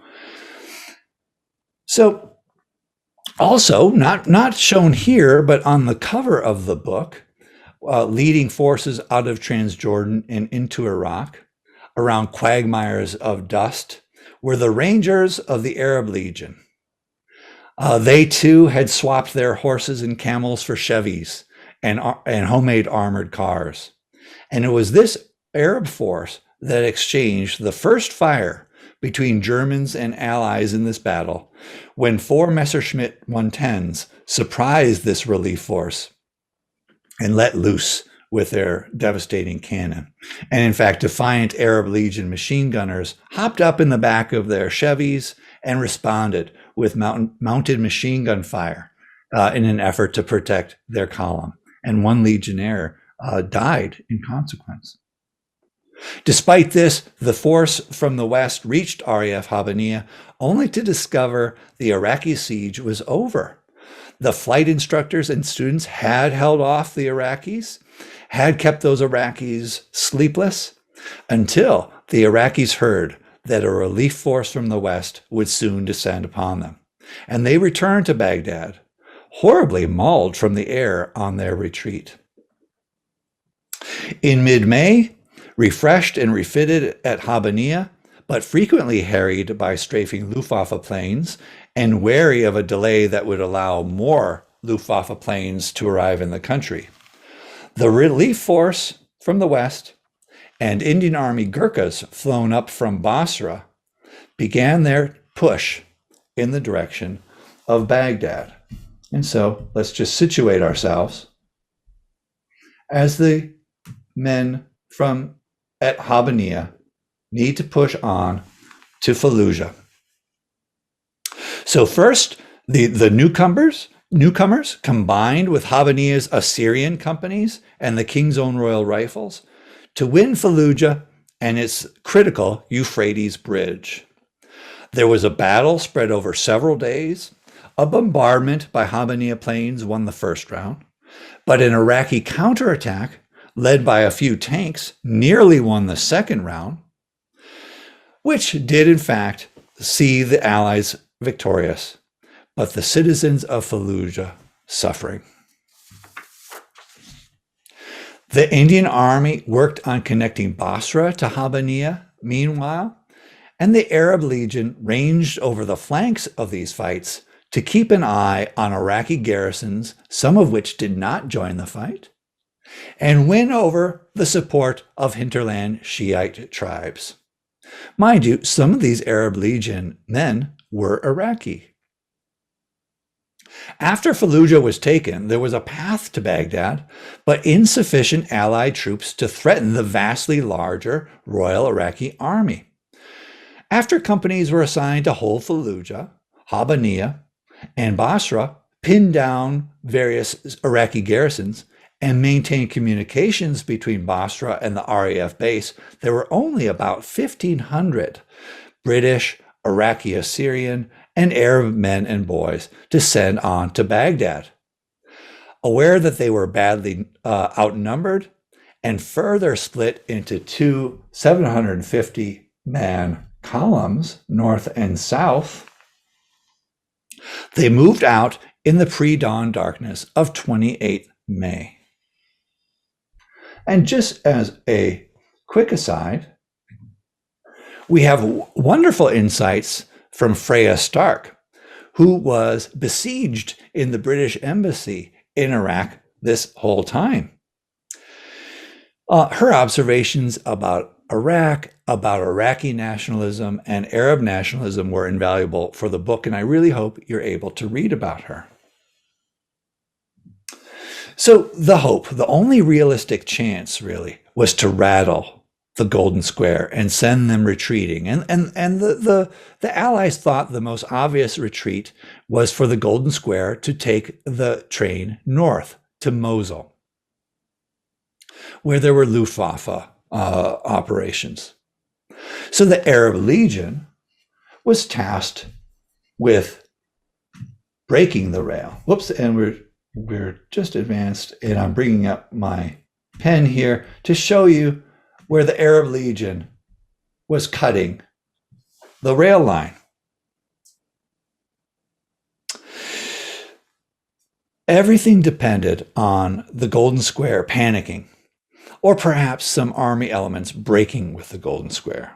So also, not shown here, but on the cover of the book, leading forces out of Transjordan and into Iraq, around quagmires of dust, were the Rangers of the Arab Legion. They too had swapped their horses and camels for Chevys and homemade armored cars. And it was this Arab force that exchanged the first fire between Germans and Allies in this battle when 4 Messerschmitt 110s surprised this relief force and let loose with their devastating cannon. And in fact, defiant Arab Legion machine gunners hopped up in the back of their Chevys and responded with mounted machine gun fire in an effort to protect their column. And 1 legionnaire died in consequence. Despite this, the force from the west reached RAF Habbaniyah only to discover the Iraqi siege was over. The flight instructors and students had held off the Iraqis, had kept those Iraqis sleepless, until the Iraqis heard that a relief force from the west would soon descend upon them. And they returned to Baghdad, horribly mauled from the air on their retreat. In mid-May, refreshed and refitted at Habbaniyah, but frequently harried by strafing Luftwaffe planes and wary of a delay that would allow more Luftwaffe planes to arrive in the country, the relief force from the west and Indian Army Gurkhas flown up from Basra began their push in the direction of Baghdad. And so let's just situate ourselves as the men from at Habbaniyah need to push on to Fallujah. So first, the newcomers combined with Habbaniyah's Assyrian companies and the King's Own Royal Rifles to win Fallujah and its critical Euphrates Bridge. There was a battle spread over several days. A bombardment by Habbaniyah planes won the first round, but an Iraqi counterattack led by a few tanks nearly won the second round, which did in fact see the Allies victorious, but the citizens of Fallujah suffering. The Indian Army worked on connecting Basra to Habbaniyah meanwhile, and the Arab Legion ranged over the flanks of these fights to keep an eye on Iraqi garrisons, some of which did not join the fight, and win over the support of hinterland Shiite tribes. Mind you, some of these Arab Legion men were Iraqi. After Fallujah was taken, there was a path to Baghdad, but insufficient Allied troops to threaten the vastly larger Royal Iraqi Army. After companies were assigned to hold Fallujah, Habbaniyah, and Basra, pinned down various Iraqi garrisons, and maintain communications between Basra and the RAF base, there were only about 1,500 British, Iraqi, Assyrian, and Arab men and boys to send on to Baghdad. Aware that they were badly outnumbered and further split into 2 750-man columns, north and south, they moved out in the pre-dawn darkness of 28 May. And just as a quick aside, we have wonderful insights from Freya Stark, who was besieged in the British embassy in Iraq this whole time. Her observations about Iraq, about Iraqi nationalism and Arab nationalism were invaluable for the book, and I really hope you're able to read about her. So the hope, the only realistic chance really, was to rattle the Golden Square and send them retreating. And the Allies thought the most obvious retreat was for the Golden Square to take the train north to Mosul, where there were Luftwaffe operations. So the Arab Legion was tasked with breaking the rail. Whoops, and we're just advanced, and I'm bringing up my pen here to show you where the Arab Legion was cutting the rail line. Everything depended on the Golden Square panicking, or perhaps some army elements breaking with the Golden Square.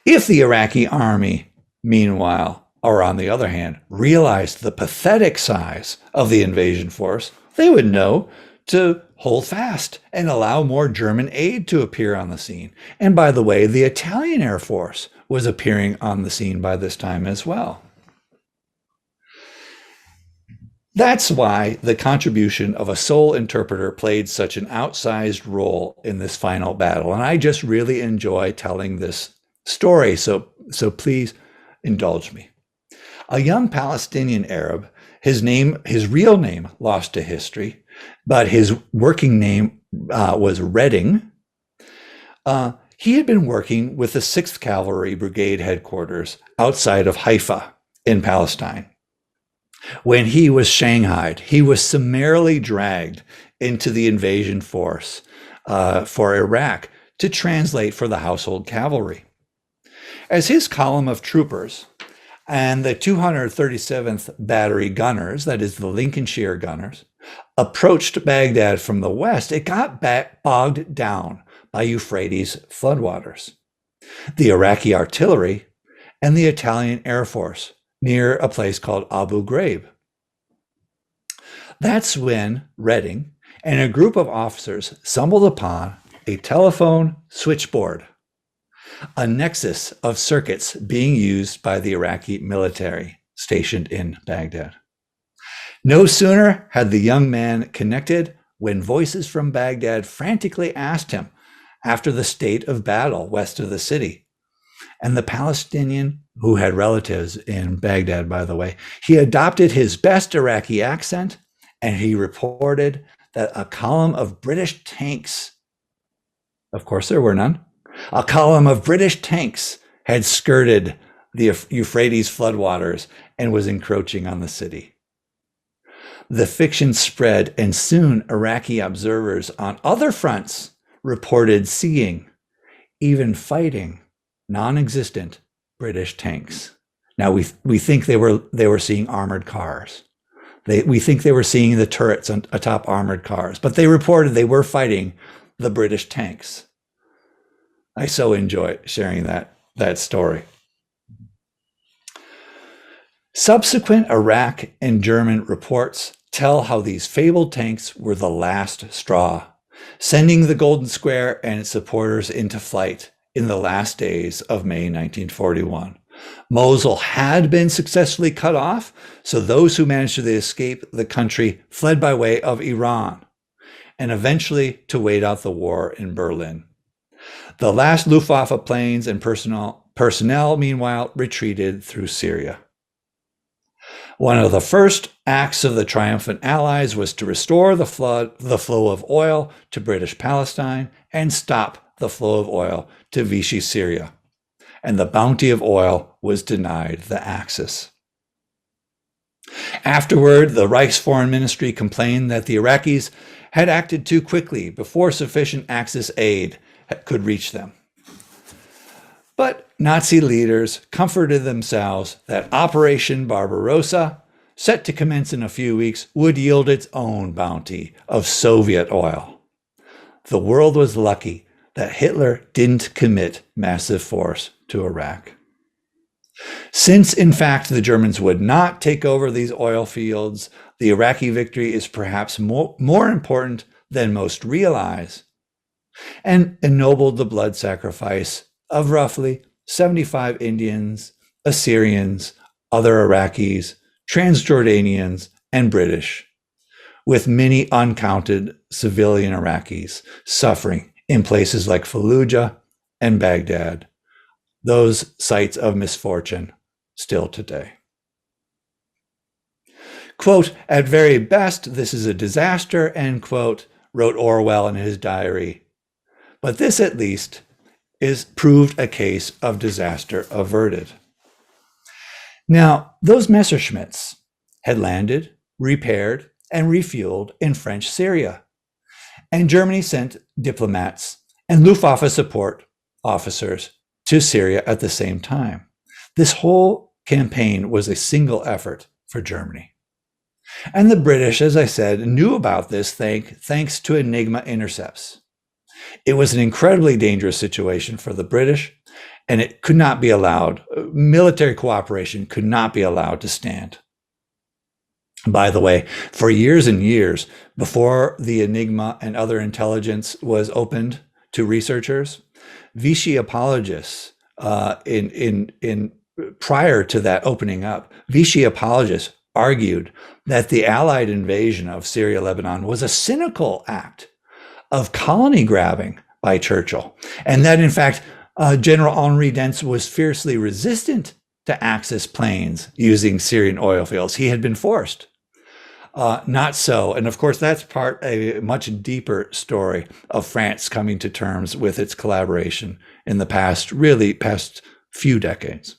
If the Iraqi army, meanwhile, or on the other hand, realized the pathetic size of the invasion force, they would know to hold fast and allow more German aid to appear on the scene. And by the way, the Italian Air Force was appearing on the scene by this time as well. That's why the contribution of a sole interpreter played such an outsized role in this final battle. And I just really enjoy telling this story, so please indulge me. A young Palestinian Arab, his real name lost to history, but his working name was Redding. He had been working with the 6th Cavalry Brigade headquarters outside of Haifa in Palestine. When he was shanghaied, he was summarily dragged into the invasion force for Iraq to translate for the household cavalry. As his column of troopers and the 237th Battery gunners, that is the Lincolnshire gunners, approached Baghdad from the west, it got bogged down by Euphrates floodwaters. The Iraqi artillery and the Italian Air Force near a place called Abu Ghraib. That's when Redding and a group of officers stumbled upon a telephone switchboard, a nexus of circuits being used by the Iraqi military stationed in Baghdad. No sooner had the young man connected when voices from Baghdad frantically asked him after the state of battle west of the city. And the Palestinian, who had relatives in Baghdad, by the way, he adopted his best Iraqi accent, and he reported that a column of British tanks, of course there were none, a column of British tanks had skirted the Euphrates floodwaters and was encroaching on the city. The fiction spread, and soon Iraqi observers on other fronts reported seeing, even fighting, non-existent British tanks. Now we think they were seeing armored cars. We think they were seeing the turrets atop armored cars, but they reported they were fighting the British tanks. I so enjoy sharing that story. Subsequent Iraq and German reports tell how these fabled tanks were the last straw, sending the Golden Square and its supporters into flight in the last days of May 1941. Mosul had been successfully cut off, so those who managed to escape the country fled by way of Iran, and eventually to wait out the war in Berlin. The last Luftwaffe planes and personnel, meanwhile, retreated through Syria. One of the first acts of the triumphant Allies was to restore the flow of oil to British Palestine and stop the flow of oil to Vichy Syria. And the bounty of oil was denied the Axis. Afterward, the Reich's foreign ministry complained that the Iraqis had acted too quickly before sufficient Axis aid could reach them. But Nazi leaders comforted themselves that Operation Barbarossa, set to commence in a few weeks, would yield its own bounty of Soviet oil. The world was lucky that Hitler didn't commit massive force to Iraq. Since, in fact, the Germans would not take over these oil fields, the Iraqi victory is perhaps more important than most realize, and ennobled the blood sacrifice of roughly 75 Indians, Assyrians, other Iraqis, Transjordanians, and British, with many uncounted civilian Iraqis suffering in places like Fallujah and Baghdad, those sites of misfortune still today. Quote, "At very best, this is a disaster," end quote, wrote Orwell in his diary. But this, at least, is proved a case of disaster averted. Now, those Messerschmitts had landed, repaired, and refueled in French Syria. And Germany sent diplomats and Luftwaffe support officers to Syria at the same time. This whole campaign was a single effort for Germany. And the British, as I said, knew about this thanks to Enigma intercepts. It was an incredibly dangerous situation for the British, and it could not be allowed. Military cooperation could not be allowed to stand. By the way, for years and years, before the Enigma and other intelligence was opened to researchers, Vichy apologists, prior to that opening up, Vichy apologists argued that the Allied invasion of Syria, Lebanon was a cynical act of colony grabbing by Churchill, and that in fact, General Henri Dent's was fiercely resistant to access planes using Syrian oil fields. He had been forced. Not so. And of course, that's a much deeper story of France coming to terms with its collaboration in the past few decades.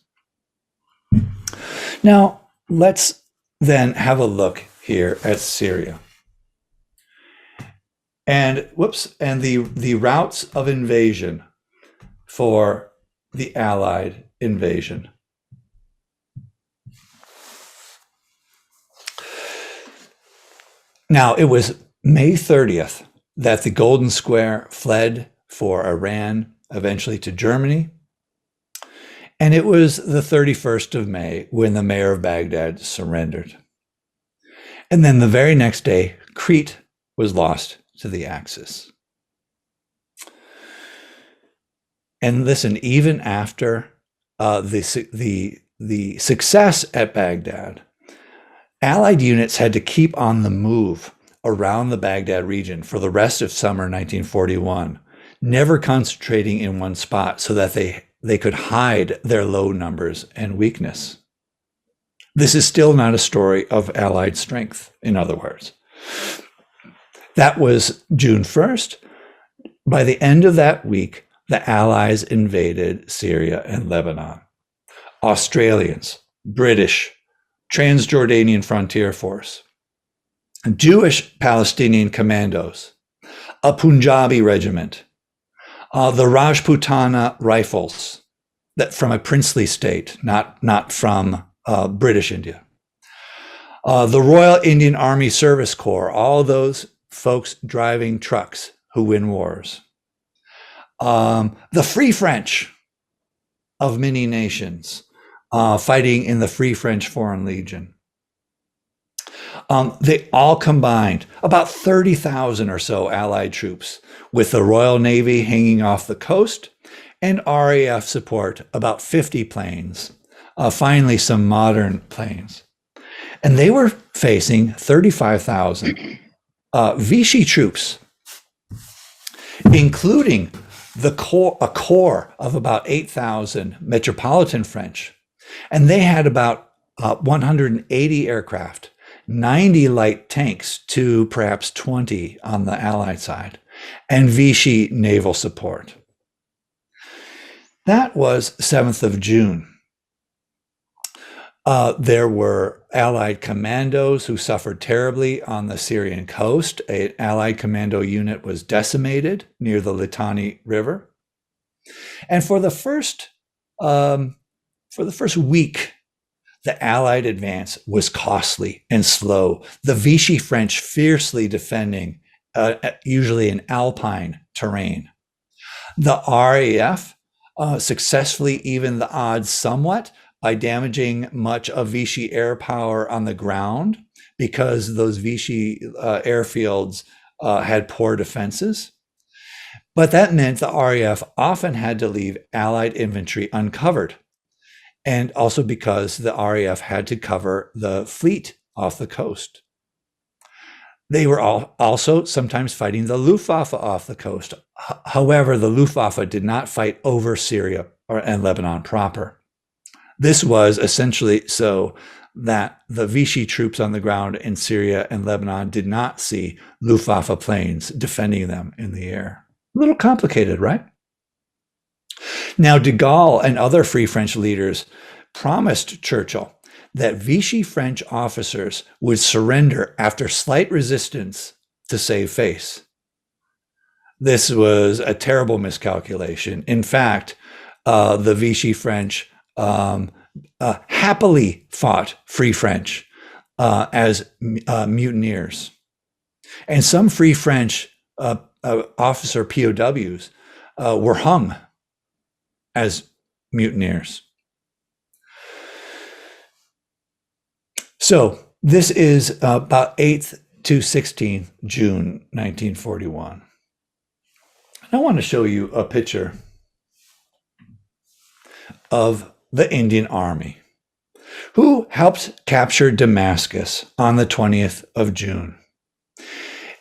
Now, let's then have a look here at Syria. And the routes of invasion for the Allied invasion. Now, it was May 30th that the Golden Square fled for Iran, eventually to Germany. And it was the 31st of May when the mayor of Baghdad surrendered. And then the very next day, Crete was lost to the Axis. And listen, even after the success at Baghdad, Allied units had to keep on the move around the Baghdad region for the rest of summer 1941, never concentrating in one spot so that they could hide their low numbers and weakness. This is still not a story of Allied strength, in other words. That was June 1st. By the end of that week, the Allies invaded Syria and Lebanon. Australians, British, Transjordanian Frontier Force, Jewish Palestinian commandos, a Punjabi regiment, the Rajputana Rifles, that from a princely state, not from British India, the Royal Indian Army Service Corps, all those folks driving trucks who win wars, the Free French of many nations, fighting in the Free French Foreign Legion. They all combined, about 30,000 or so Allied troops, with the Royal Navy hanging off the coast, and RAF support, about 50 planes, finally some modern planes. And they were facing 35,000 Vichy troops, including a corps of about 8,000 Metropolitan French. And they had about 180 aircraft, 90 light tanks to perhaps 20 on the Allied side, and Vichy naval support. That was 7th of June. There were Allied commandos who suffered terribly on the Syrian coast. An Allied commando unit was decimated near the Litani River. And for the first week, the Allied advance was costly and slow. The Vichy French fiercely defending, usually in alpine terrain. The RAF successfully evened the odds somewhat by damaging much of Vichy air power on the ground, because those Vichy airfields had poor defenses. But that meant the RAF often had to leave Allied infantry uncovered, and also because the RAF had to cover the fleet off the coast. They were also sometimes fighting the Luftwaffe off the coast. However, the Luftwaffe did not fight over Syria and Lebanon proper. This was essentially so that the Vichy troops on the ground in Syria and Lebanon did not see Luftwaffe planes defending them in the air. A little complicated, right? Now, de Gaulle and other Free French leaders promised Churchill that Vichy French officers would surrender after slight resistance to save face. This was a terrible miscalculation. In fact, the Vichy French happily fought Free French as mutineers. And some Free French officer POWs were hung as mutineers. So this is about 8th to 16th June 1941. I want to show you a picture of the Indian Army, who helped capture Damascus on the 20th of June.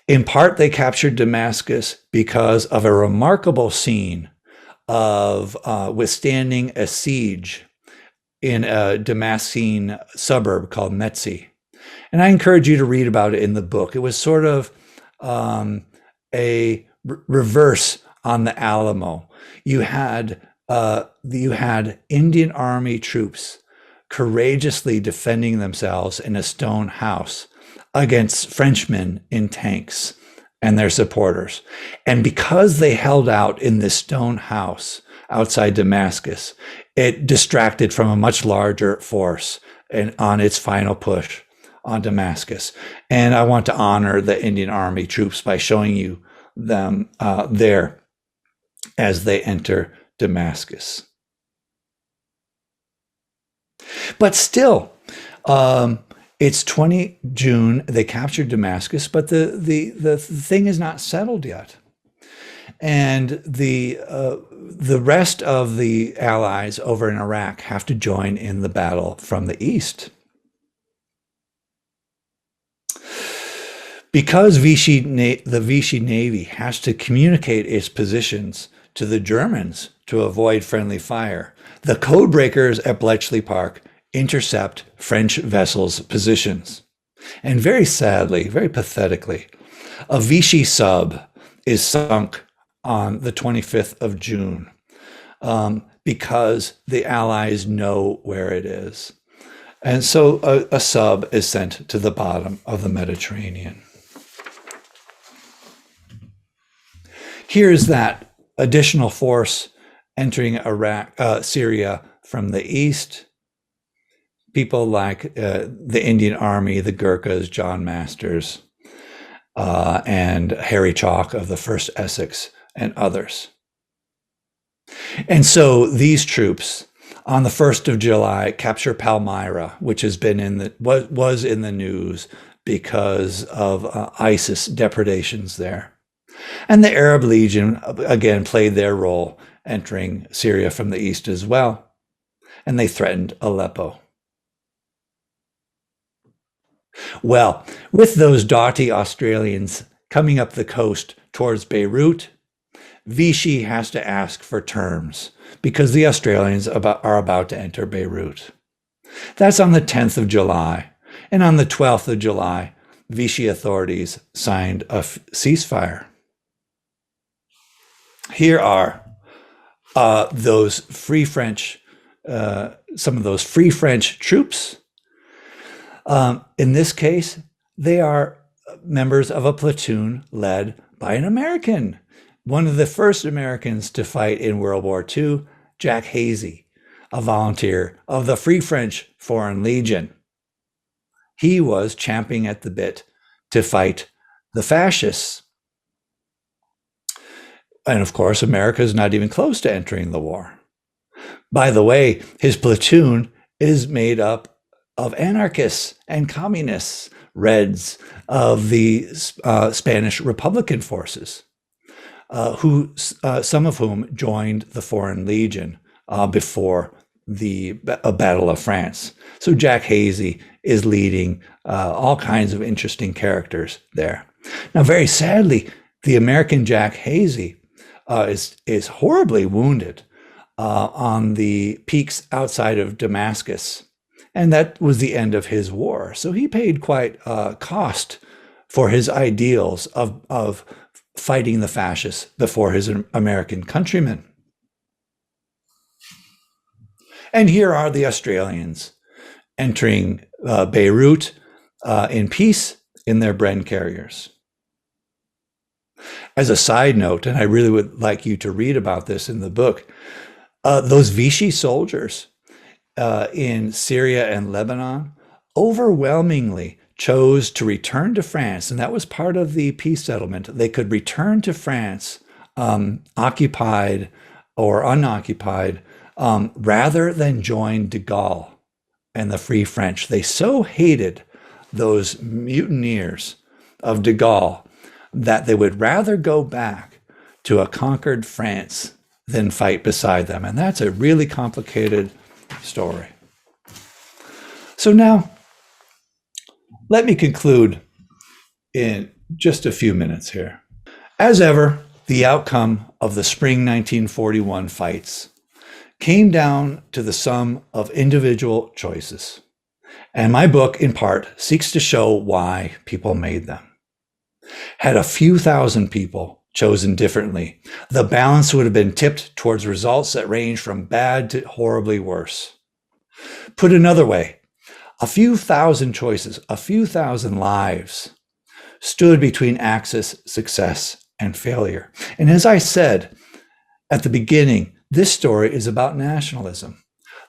In part, they captured Damascus because of a remarkable scene of withstanding a siege in a Damascene suburb called Metzi. And I encourage you to read about it in the book. It was sort of a reverse on the Alamo. You had Indian Army troops courageously defending themselves in a stone house against Frenchmen in tanks and their supporters. And because they held out in this stone house outside Damascus, it distracted from a much larger force and on its final push on Damascus. And I want to honor the Indian Army troops by showing you them there as they enter Damascus. But still, it's 20 June, they captured Damascus, but the thing is not settled yet. And the rest of the allies over in Iraq have to join in the battle from the east. Because the Vichy Navy has to communicate its positions to the Germans to avoid friendly fire, the code breakers at Bletchley Park intercept French vessels' positions. And very sadly, very pathetically, a Vichy sub is sunk on the 25th of June because the Allies know where it is. And so a sub is sent to the bottom of the Mediterranean. Here's that additional force entering Syria from the east. People like the Indian Army, the Gurkhas, John Masters, and Harry Chalk of the 1st Essex, and others. And so these troops, on the 1st of July, capture Palmyra, which has been was in the news because of ISIS depredations there. And the Arab Legion, again, played their role, entering Syria from the east as well. And they threatened Aleppo. Well, with those doughty Australians coming up the coast towards Beirut, Vichy has to ask for terms because the Australians are about to enter Beirut. That's on the 10th of July. And on the 12th of July, Vichy authorities signed a ceasefire. Here are those Free French, some of those Free French troops. In this case, they are members of a platoon led by an American, one of the first Americans to fight in World War II, Jack Hazy, a volunteer of the Free French Foreign Legion. He was champing at the bit to fight the fascists. And of course, America is not even close to entering the war. By the way, his platoon is made up of anarchists and communists, Reds of the Spanish Republican forces, some of whom joined the Foreign Legion before the Battle of France. So Jack Hazy is leading all kinds of interesting characters there. Now, very sadly, the American Jack Hazy is horribly wounded on the peaks outside of Damascus. And that was the end of his war. So he paid quite a cost for his ideals of fighting the fascists before his American countrymen. And here are the Australians entering Beirut in peace in their Bren carriers. As a side note, and I really would like you to read about this in the book, those Vichy soldiers in Syria and Lebanon overwhelmingly chose to return to France, and that was part of the peace settlement. They could return to France, occupied or unoccupied, rather than join de Gaulle and the Free French. They so hated those mutineers of de Gaulle that they would rather go back to a conquered France than fight beside them. And that's a really complicated story. So now, let me conclude in just a few minutes here. As ever, the outcome of the spring 1941 fights came down to the sum of individual choices. And my book, in part, seeks to show why people made them. Had a few thousand people chosen differently, the balance would have been tipped towards results that range from bad to horribly worse. Put another way, a few thousand choices, a few thousand lives stood between Axis success and failure. And as I said at the beginning, this story is about nationalism,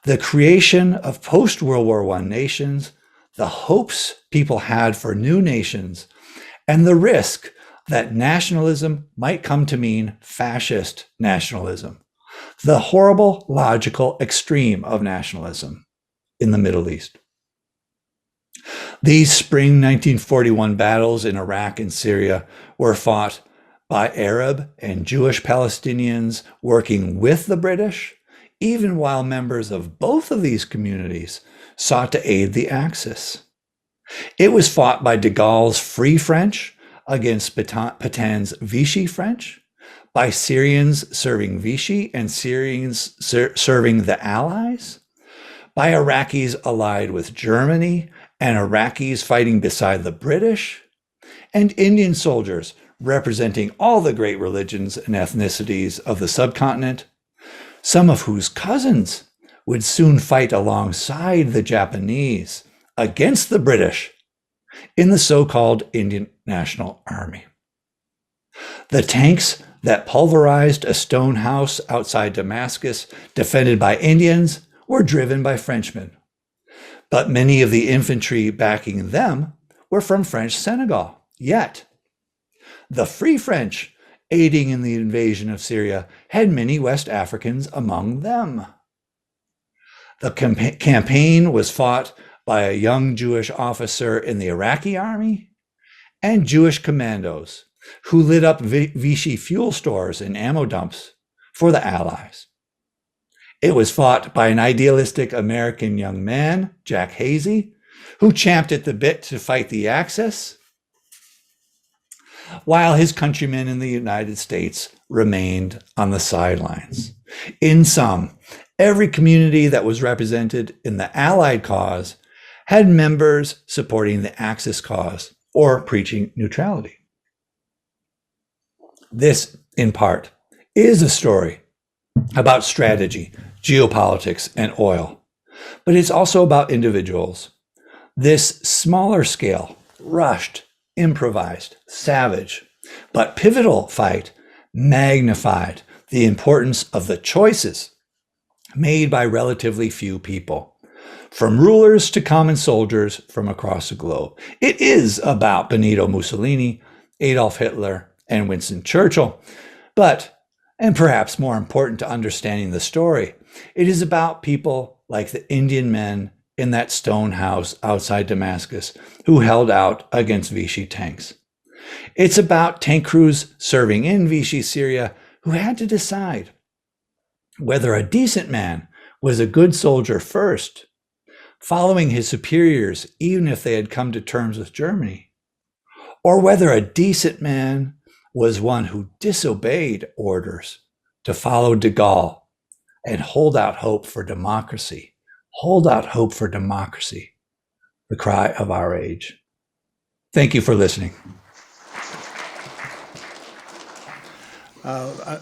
the creation of post-World War I nations, the hopes people had for new nations, and the risk that nationalism might come to mean fascist nationalism, the horrible logical extreme of nationalism in the Middle East. These spring 1941 battles in Iraq and Syria were fought by Arab and Jewish Palestinians working with the British, even while members of both of these communities sought to aid the Axis. It was fought by de Gaulle's Free French against Pétain's Vichy French, by Syrians serving Vichy and Syrians serving the Allies, by Iraqis allied with Germany and Iraqis fighting beside the British, and Indian soldiers representing all the great religions and ethnicities of the subcontinent, some of whose cousins would soon fight alongside the Japanese against the British in the so-called Indian National Army. The tanks that pulverized a stone house outside Damascus, defended by Indians, were driven by Frenchmen. But many of the infantry backing them were from French Senegal. Yet, the Free French, aiding in the invasion of Syria, had many West Africans among them. The campaign was fought by a young Jewish officer in the Iraqi army and Jewish commandos who lit up Vichy fuel stores and ammo dumps for the Allies. It was fought by an idealistic American young man, Jack Hazy, who champed at the bit to fight the Axis, while his countrymen in the United States remained on the sidelines. In sum, every community that was represented in the Allied cause had members supporting the Axis cause or preaching neutrality. This, in part, is a story about strategy, geopolitics, and oil, but it's also about individuals. This smaller scale, rushed, improvised, savage, but pivotal fight magnified the importance of the choices made by relatively few people, from rulers to common soldiers from across the globe. It is about Benito Mussolini, Adolf Hitler, and Winston Churchill, but, and perhaps more important to understanding the story, it is about people like the Indian men in that stone house outside Damascus who held out against Vichy tanks. It's about tank crews serving in Vichy Syria who had to decide whether a decent man was a good soldier first, following his superiors even if they had come to terms with Germany, or whether a decent man was one who disobeyed orders to follow de Gaulle and hold out hope for democracy. Hold out hope for democracy, the cry of our age. Thank you for listening.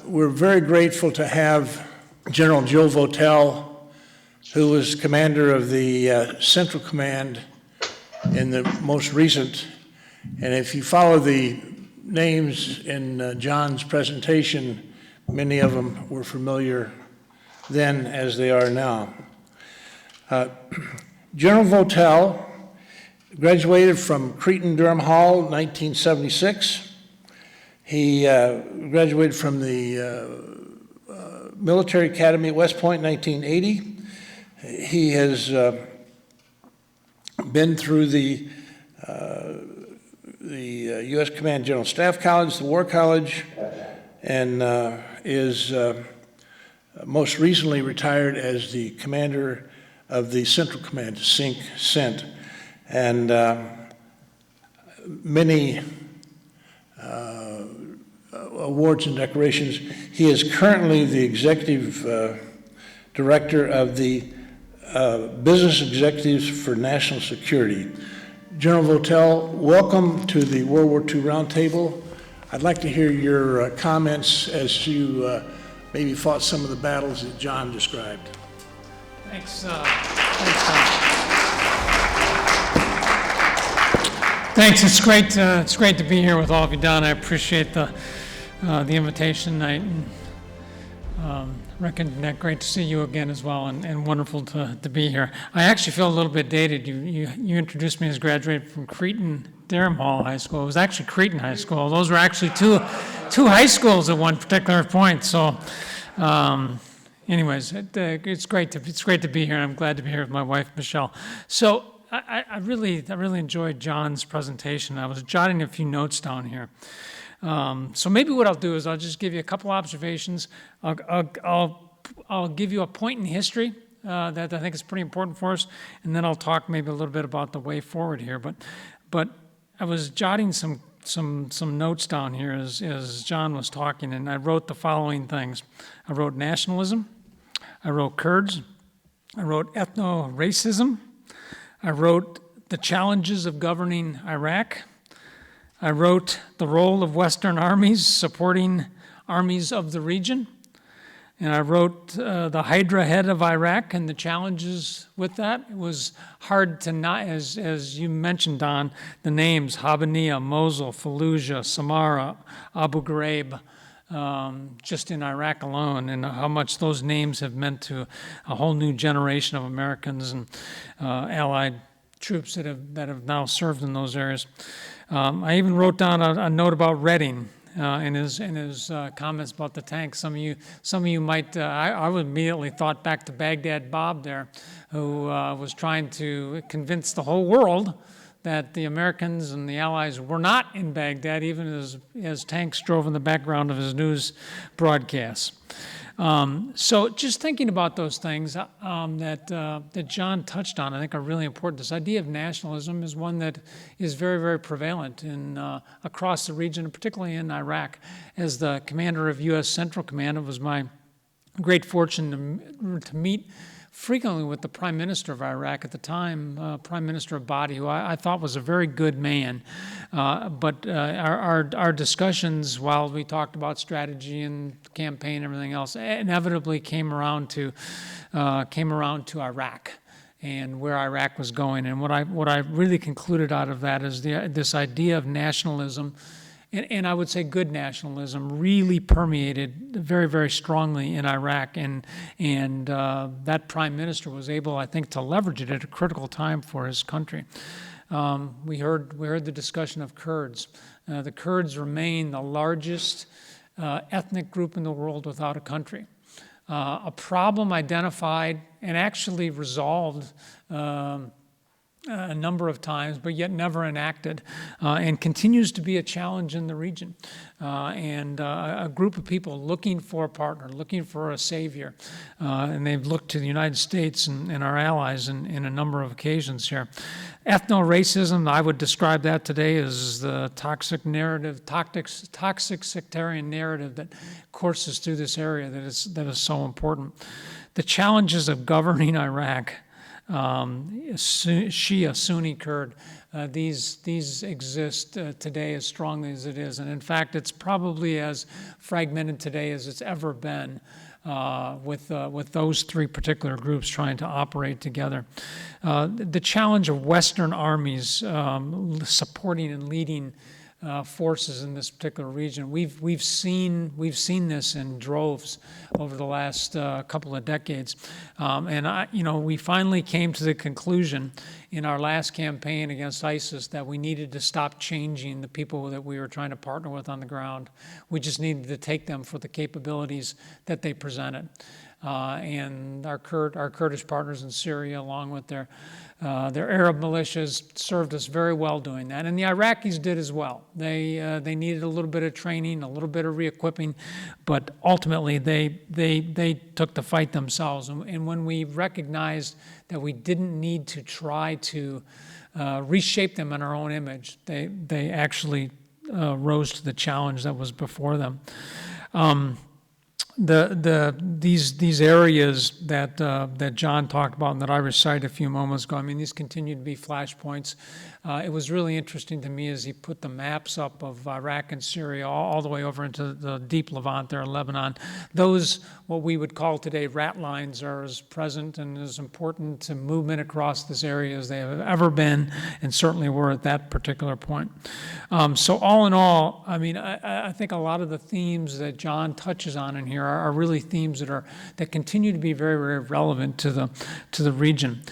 We're very grateful to have General Joe Votel, who was commander of the Central Command in the most recent. And if you follow the names in John's presentation, many of them were familiar then as they are now. General Votel Graduated from Cretin-Durham Hall, 1976. He graduated from the Military Academy at West Point, 1980. He has been through the U.S. Command General Staff College, the War College, and is most recently retired as the commander of the Central Command, CENT, and many awards and decorations. He is currently the executive director of the Business Executives for National Security. General Votel, welcome to the World War II Roundtable. I'd like to hear your comments as you maybe fought some of the battles that John described. Thanks, thanks, Tom. Thanks. It's great to be here with all of you, Don. I appreciate the invitation tonight. Reckon that great to see you again as well, and wonderful to be here. I actually feel a little bit dated. You introduced me as graduated from Cretin-Durham High School. It was actually Cretin High School. Those were actually two high schools at one particular point. So, anyways, it's great to be here, and I'm glad to be here with my wife Michelle. So I really enjoyed John's presentation. I was jotting a few notes down here. So maybe what I'll do is I'll just give you a couple observations. I'll give you a point in history that I think is pretty important for us, and then I'll talk maybe a little bit about the way forward here. But I was jotting some notes down here as John was talking, and I wrote the following things. I wrote nationalism. I wrote Kurds. I wrote ethno-racism. I wrote the challenges of governing Iraq. I wrote the role of Western armies supporting armies of the region. And I wrote the Hydra head of Iraq and the challenges with that. It was hard to not, as you mentioned, Don, the names Habbaniyah, Mosul, Fallujah, Samarra, Abu Ghraib, just in Iraq alone, and how much those names have meant to a whole new generation of Americans and allied troops that have now served in those areas. I even wrote down a note about Reading in his comments about the tanks. Some of you might. I immediately thought back to Baghdad Bob there, who was trying to convince the whole world that the Americans and the Allies were not in Baghdad, even as tanks drove in the background of his news broadcasts. So just thinking about those things that John touched on, I think are really important. This idea of nationalism is one that is very, very prevalent across the region, and particularly in Iraq. As the commander of U.S. Central Command, it was my great fortune to meet frequently with the Prime Minister of Iraq at the time, Prime Minister Abadi, who I thought was a very good man. But our discussions, while we talked about strategy and campaign and everything else, inevitably came around to Iraq and where Iraq was going. And what I really concluded out of that is this idea of nationalism. And I would say good nationalism really permeated very, very strongly in Iraq, and that prime minister was able, I think, to leverage it at a critical time for his country. We heard the discussion of Kurds. The Kurds remain the largest ethnic group in the world without a country. A problem identified and actually resolved a number of times, but yet never enacted, and continues to be a challenge in the region. And a group of people looking for a partner, looking for a savior, and they've looked to the United States and our allies in a number of occasions here. Ethno-racism, I would describe that today as the toxic narrative, toxic sectarian narrative that courses through this area that is so important. The challenges of governing Iraq, Shia, Sunni, Kurd, these exist today as strongly as it is. And in fact, it's probably as fragmented today as it's ever been with those three particular groups trying to operate together. The challenge of Western armies supporting and leading forces in this particular region. We've seen this in droves over the last couple of decades, we finally came to the conclusion in our last campaign against ISIS that we needed to stop changing the people that we were trying to partner with on the ground. We just needed to take them for the capabilities that they presented. And our Kurdish partners in Syria, along with their Arab militias, served us very well doing that. And the Iraqis did as well. They needed a little bit of training, a little bit of re-equipping, but ultimately they took the fight themselves. And when we recognized that we didn't need to try to reshape them in our own image, they actually rose to the challenge that was before them. These areas that John talked about and that I recited a few moments ago, I mean, these continue to be flashpoints. It was really interesting to me as he put the maps up of Iraq and Syria all the way over into the deep Levant there in Lebanon. Those, what we would call today rat lines, are as present and as important to movement across this area as they have ever been, and certainly were at that particular point. So all in all, I mean, I think a lot of the themes that John touches on in here are really themes that continue to be very, very relevant to the region.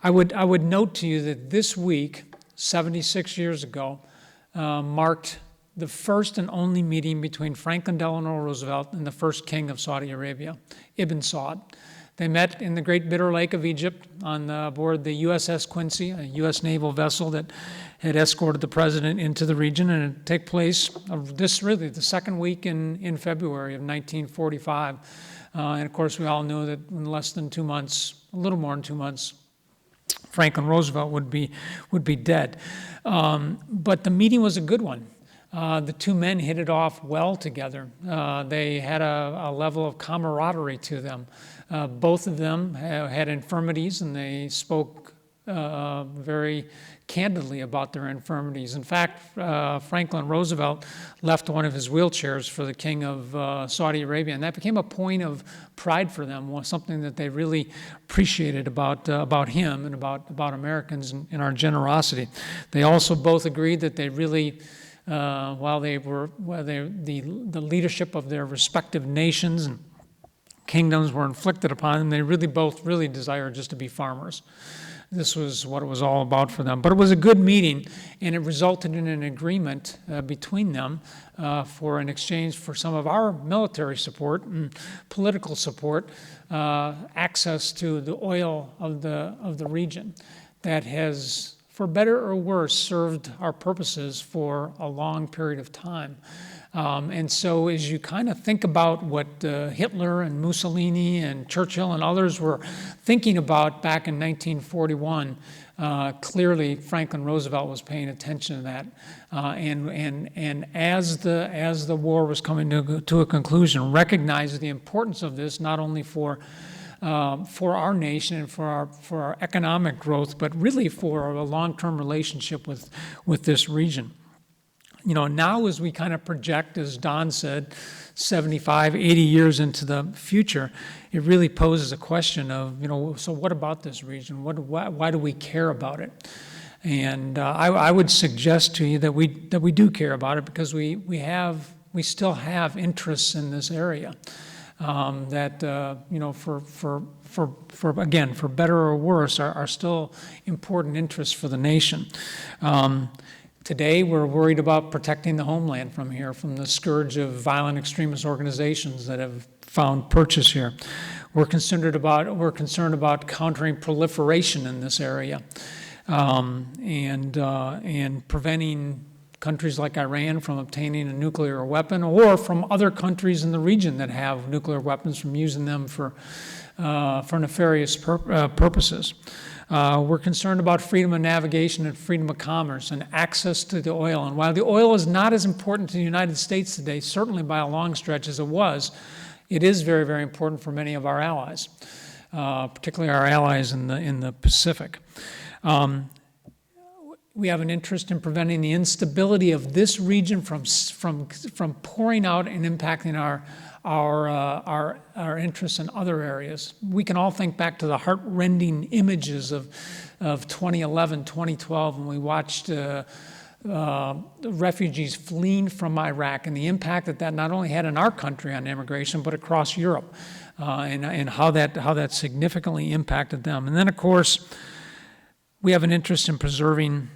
I would note to you that this week, 76 years ago, marked the first and only meeting between Franklin Delano Roosevelt and the first king of Saudi Arabia, Ibn Saud. They met in the Great Bitter Lake of Egypt on board the USS Quincy, a U.S. naval vessel that had escorted the president into the region, and it took place the second week in February of 1945. And of course, we all know that in less than 2 months, a little more than 2 months, Franklin Roosevelt would be dead. But the meeting was a good one. The two men hit it off well together. They had a level of camaraderie to them. Both of them had infirmities, and they spoke very candidly about their infirmities. In fact, Franklin Roosevelt left one of his wheelchairs for the king of Saudi Arabia, and that became a point of pride for them, something that they really appreciated about him and about Americans and our generosity. They also both agreed that they really, while the leadership of their respective nations and kingdoms were inflicted upon them, they both desired just to be farmers. This was what it was all about for them. But it was a good meeting, and it resulted in an agreement between them for an exchange for some of our military support and political support, access to the oil of the region that has, for better or worse, served our purposes for a long period of time. And so as you kind of think about what Hitler and Mussolini and Churchill and others were thinking about back in 1941, clearly Franklin Roosevelt was paying attention to that. And as the war was coming to a conclusion, recognized the importance of this not only for our nation and for our economic growth, but really for a long-term relationship with this region. Now as we kind of project, as Don said, 75, 80 years into the future, it really poses a question of, so what about this region? Why do we care about it? And I would suggest to you that we do care about it because we still have interests in this area that for better or worse are still important interests for the nation. Today, we're worried about protecting the homeland from the scourge of violent extremist organizations that have found purchase here. We're concerned about countering proliferation in this area, and preventing countries like Iran from obtaining a nuclear weapon, or from other countries in the region that have nuclear weapons from using them for nefarious purposes. We're concerned about freedom of navigation and freedom of commerce and access to the oil. And while the oil is not as important to the United States today, certainly by a long stretch as it was, it is very, very important for many of our allies, particularly our allies in the Pacific. We have an interest in preventing the instability of this region from pouring out and impacting our interests in other areas. We can all think back to the heart-rending images of 2011, 2012, when we watched refugees fleeing from Iraq and the impact that that not only had in our country on immigration, but across Europe, and how that significantly impacted them. And then, of course, we have an interest in preserving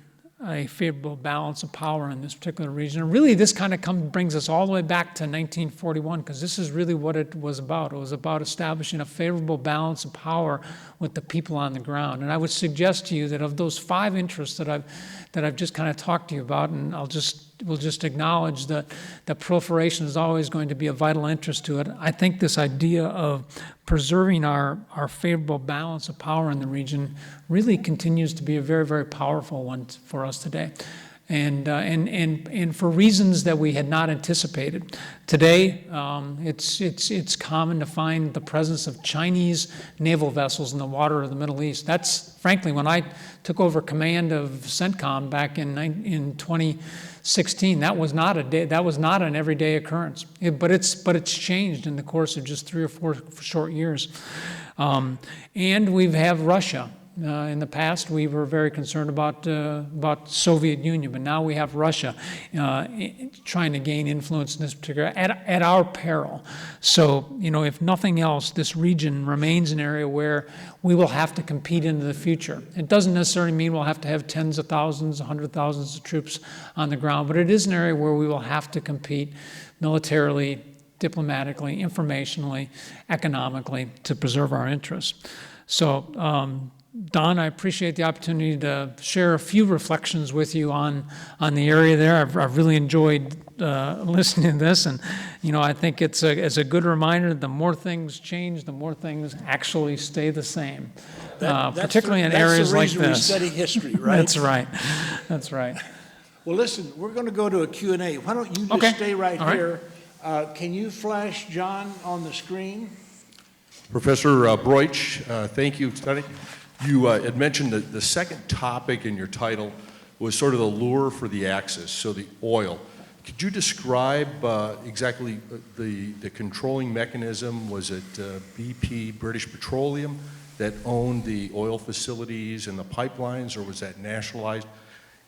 a favorable balance of power in this particular region. And really, this kind of brings us all the way back to 1941, because this is really what it was about. It was about establishing a favorable balance of power with the people on the ground. And I would suggest to you that of those 5 interests that I've just kind of talked to you about, and we'll just acknowledge that proliferation is always going to be a vital interest to it. I think this idea of preserving our favorable balance of power in the region really continues to be a very, very powerful one for us today. And for reasons that we had not anticipated. Today, it's common to find the presence of Chinese naval vessels in the water of the Middle East. That's, frankly, when I took over command of CENTCOM back in 2016, that was not an everyday occurrence. But it's changed in the course of just 3 or 4 short years. And we have Russia. In the past, we were very concerned about Soviet Union, but now we have Russia trying to gain influence in this particular at our peril. So, if nothing else, this region remains an area where we will have to compete into the future. It doesn't necessarily mean we'll have to have tens of thousands, 100,000s of troops on the ground, but it is an area where we will have to compete militarily, diplomatically, informationally, economically to preserve our interests. So, Don, I appreciate the opportunity to share a few reflections with you on the area there. I've really enjoyed listening to this, and I think it's a good reminder that the more things change, the more things actually stay the same, particularly in areas like this. That's the reason we study history, right? That's right. That's right. Well, listen, we're going to go to a Q&A. Why don't you just stay right here? Can you flash John on the screen? Professor Broich, thank you. You had mentioned that the second topic in your title was sort of the lure for the Axis, so the oil. Could you describe exactly the controlling mechanism? Was it BP, British Petroleum, that owned the oil facilities and the pipelines, or was that nationalized?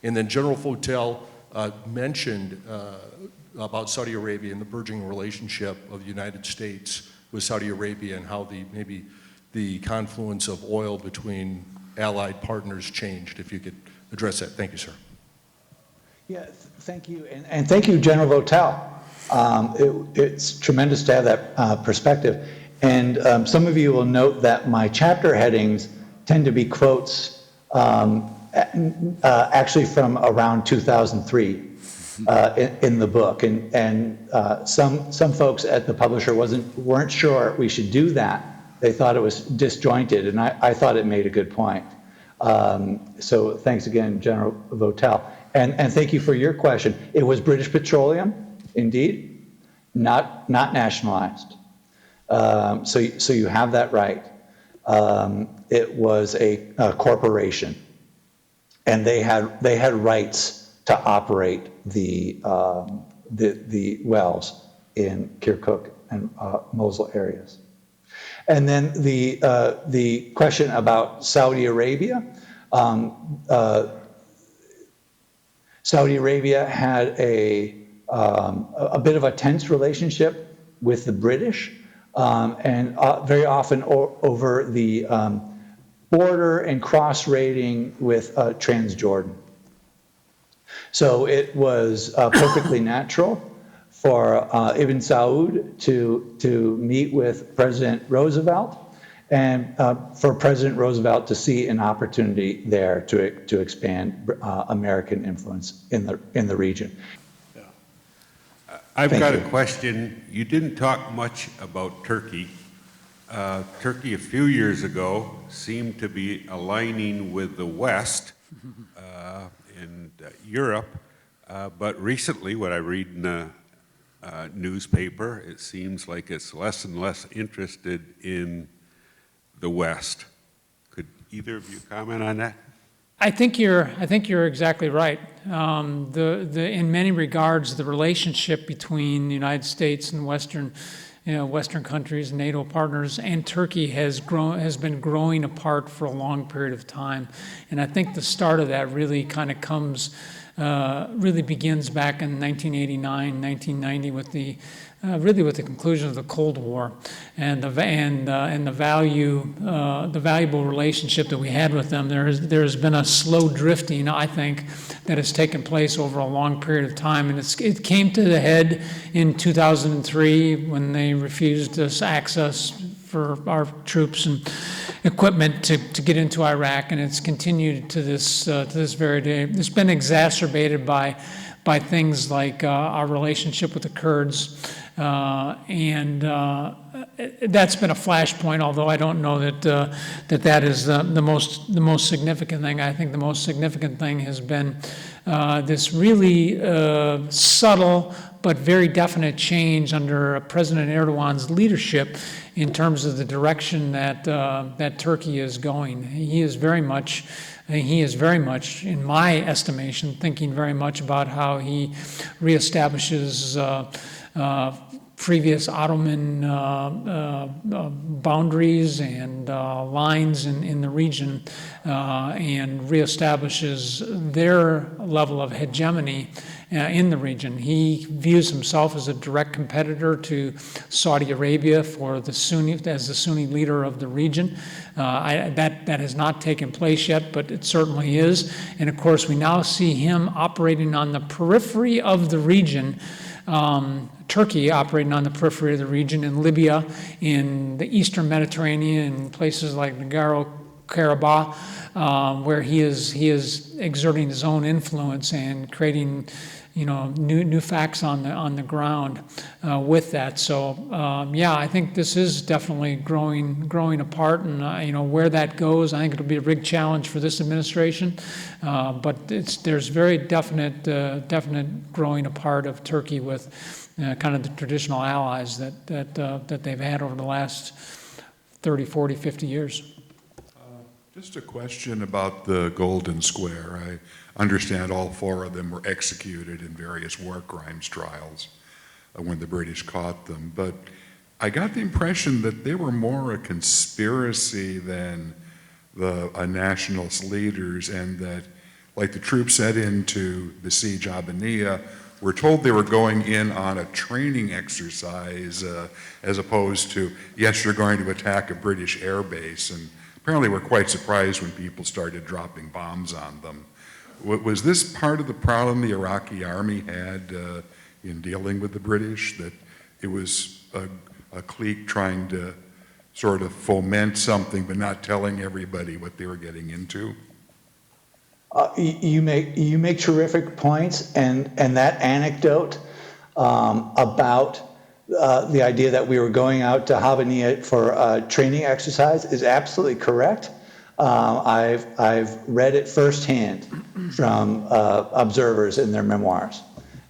And then General Votel mentioned about Saudi Arabia and the burgeoning relationship of the United States with Saudi Arabia, and how maybe the confluence of oil between allied partners changed. If you could address that. Thank you, sir. Yeah, thank you. And thank you, General Votel. It's tremendous to have that perspective. And some of you will note that my chapter headings tend to be quotes actually from around 2003 in the book. And some folks at the publisher weren't sure we should do that. They thought it was disjointed, and I thought it made a good point. So thanks again, General Votel. And thank you for your question. It was British Petroleum, indeed, not nationalized. So you have that right. It was a corporation, and they had rights to operate the wells in Kirkuk and Mosul areas. And then the question about Saudi Arabia. Saudi Arabia had a bit of a tense relationship with the British, and very often over the border and cross-raiding with Transjordan. So it was perfectly natural for Ibn Saud to meet with President Roosevelt, and for President Roosevelt to see an opportunity there to expand American influence in the region. I've got a question. You didn't talk much about Turkey. Turkey a few years ago seemed to be aligning with the West and Europe, but recently what I read in the newspaper, it seems like it's less and less interested in the West. Could either of you comment on that? I think you're exactly right. In many regards, the relationship between the United States and Western countries, NATO partners, and Turkey has been growing apart for a long period of time. And I think the start of that really kind of comes really begins back in 1989, 1990 with the really with the conclusion of the Cold War and the valuable relationship that we had with them. There's been a slow drifting, I think, that has taken place over a long period of time, and it came to the head in 2003 when they refused us access for our troops and equipment to get into Iraq, and it's continued to this very day. It's been exacerbated by things like our relationship with the Kurds, and that's been a flashpoint. Although I don't know that is the most significant thing. I think the most significant thing has been this really subtle but very definite change under President Erdogan's leadership in terms of the direction that Turkey is going. He is very much, in my estimation, thinking very much about how he reestablishes previous Ottoman boundaries and lines in the region, and reestablishes their level of hegemony in the region. He views himself as a direct competitor to Saudi Arabia as the Sunni leader of the region. That has not taken place yet, but it certainly is. And of course, we now see him operating on the periphery of the region. Turkey operating on the periphery of the region, in Libya, in the Eastern Mediterranean, in places like Nagorno-Karabakh, where he is exerting his own influence and creating, new facts on the ground with that. So I think this is definitely growing apart, and where that goes, I think it'll be a big challenge for this administration. But there's very definite growing apart of Turkey with kind of the traditional allies that they've had over the last 30, 40, 50 years. Just a question about the Golden Square. I understand all 4 of them were executed in various war crimes trials when the British caught them, but I got the impression that they were more a conspiracy than a nationalist leaders, and that, like the troops set into besiege Habbaniyah, were told they were going in on a training exercise as opposed to, yes, you're going to attack a British air base, and apparently were quite surprised when people started dropping bombs on them. Was this part of the problem the Iraqi army had in dealing with the British, that it was a clique trying to sort of foment something but not telling everybody what they were getting into? You make terrific points, and that anecdote about the idea that we were going out to Habbaniyah for a training exercise is absolutely correct. I've read it firsthand from observers in their memoirs.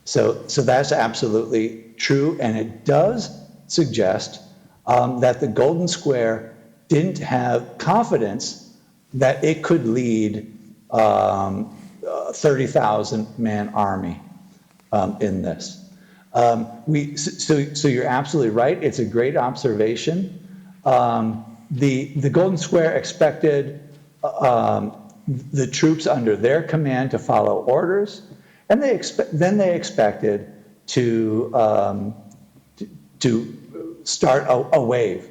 So that's absolutely true, and it does suggest that the Golden Square didn't have confidence that it could lead 30,000-man army in this. So you're absolutely right. It's a great observation. The Golden Square expected the troops under their command to follow orders, and then they expected to start a wave.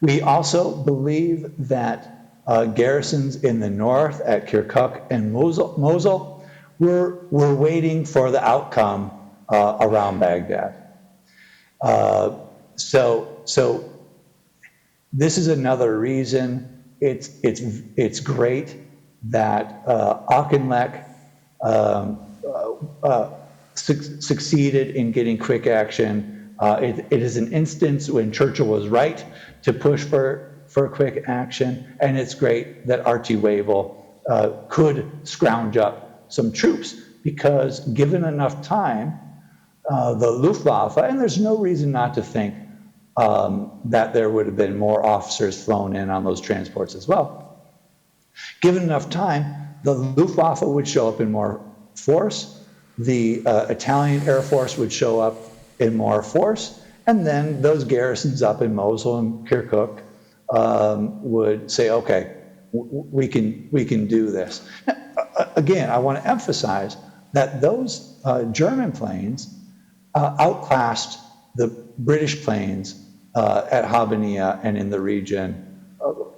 We also believe that garrisons in the north at Kirkuk and Mosul were waiting for the outcome around Baghdad. So this is another reason it's great that Auchinleck succeeded in getting quick action. It is an instance when Churchill was right to push for quick action, and it's great that Archie Wavell could scrounge up some troops, because given enough time, the Luftwaffe, and there's no reason not to think that there would have been more officers flown in on those transports as well. Given enough time, the Luftwaffe would show up in more force, the Italian Air Force would show up in more force, and then those garrisons up in Mosul and Kirkuk would say, okay, we can do this. again, I want to emphasize that those German planes outclassed the British planes at Habbaniyah and in the region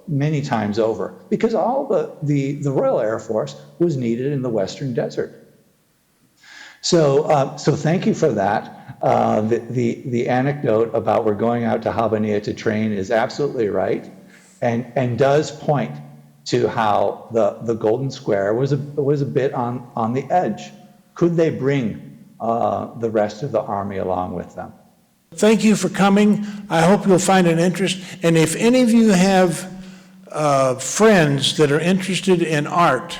many times over, because all the Royal Air Force was needed in the Western Desert. So thank you for that. The anecdote about we're going out to Habbaniyah to train is absolutely right, and does point to how the Golden Square was a bit on the edge. Could they bring the rest of the army along with them? Thank you for coming. I hope you'll find an interest. And if any of you have friends that are interested in art,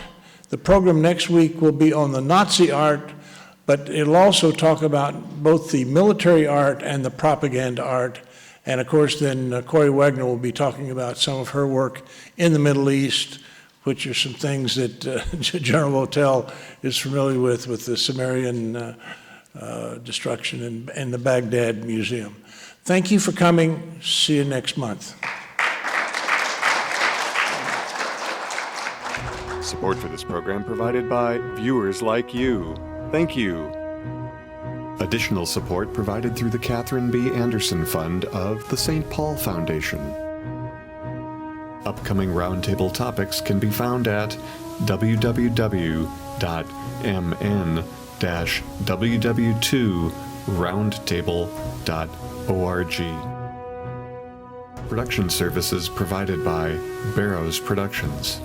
the program next week will be on the Nazi art, but it'll also talk about both the military art and the propaganda art. And of course, then Corey Wagner will be talking about some of her work in the Middle East, which are some things that General Votel is familiar with the Sumerian destruction and the Baghdad Museum. Thank you for coming. See you next month. Support for this program provided by viewers like you. Thank you. Additional support provided through the Catherine B. Anderson Fund of the St. Paul Foundation. Upcoming roundtable topics can be found at www.mn-ww2roundtable.org. Production services provided by Barrows Productions.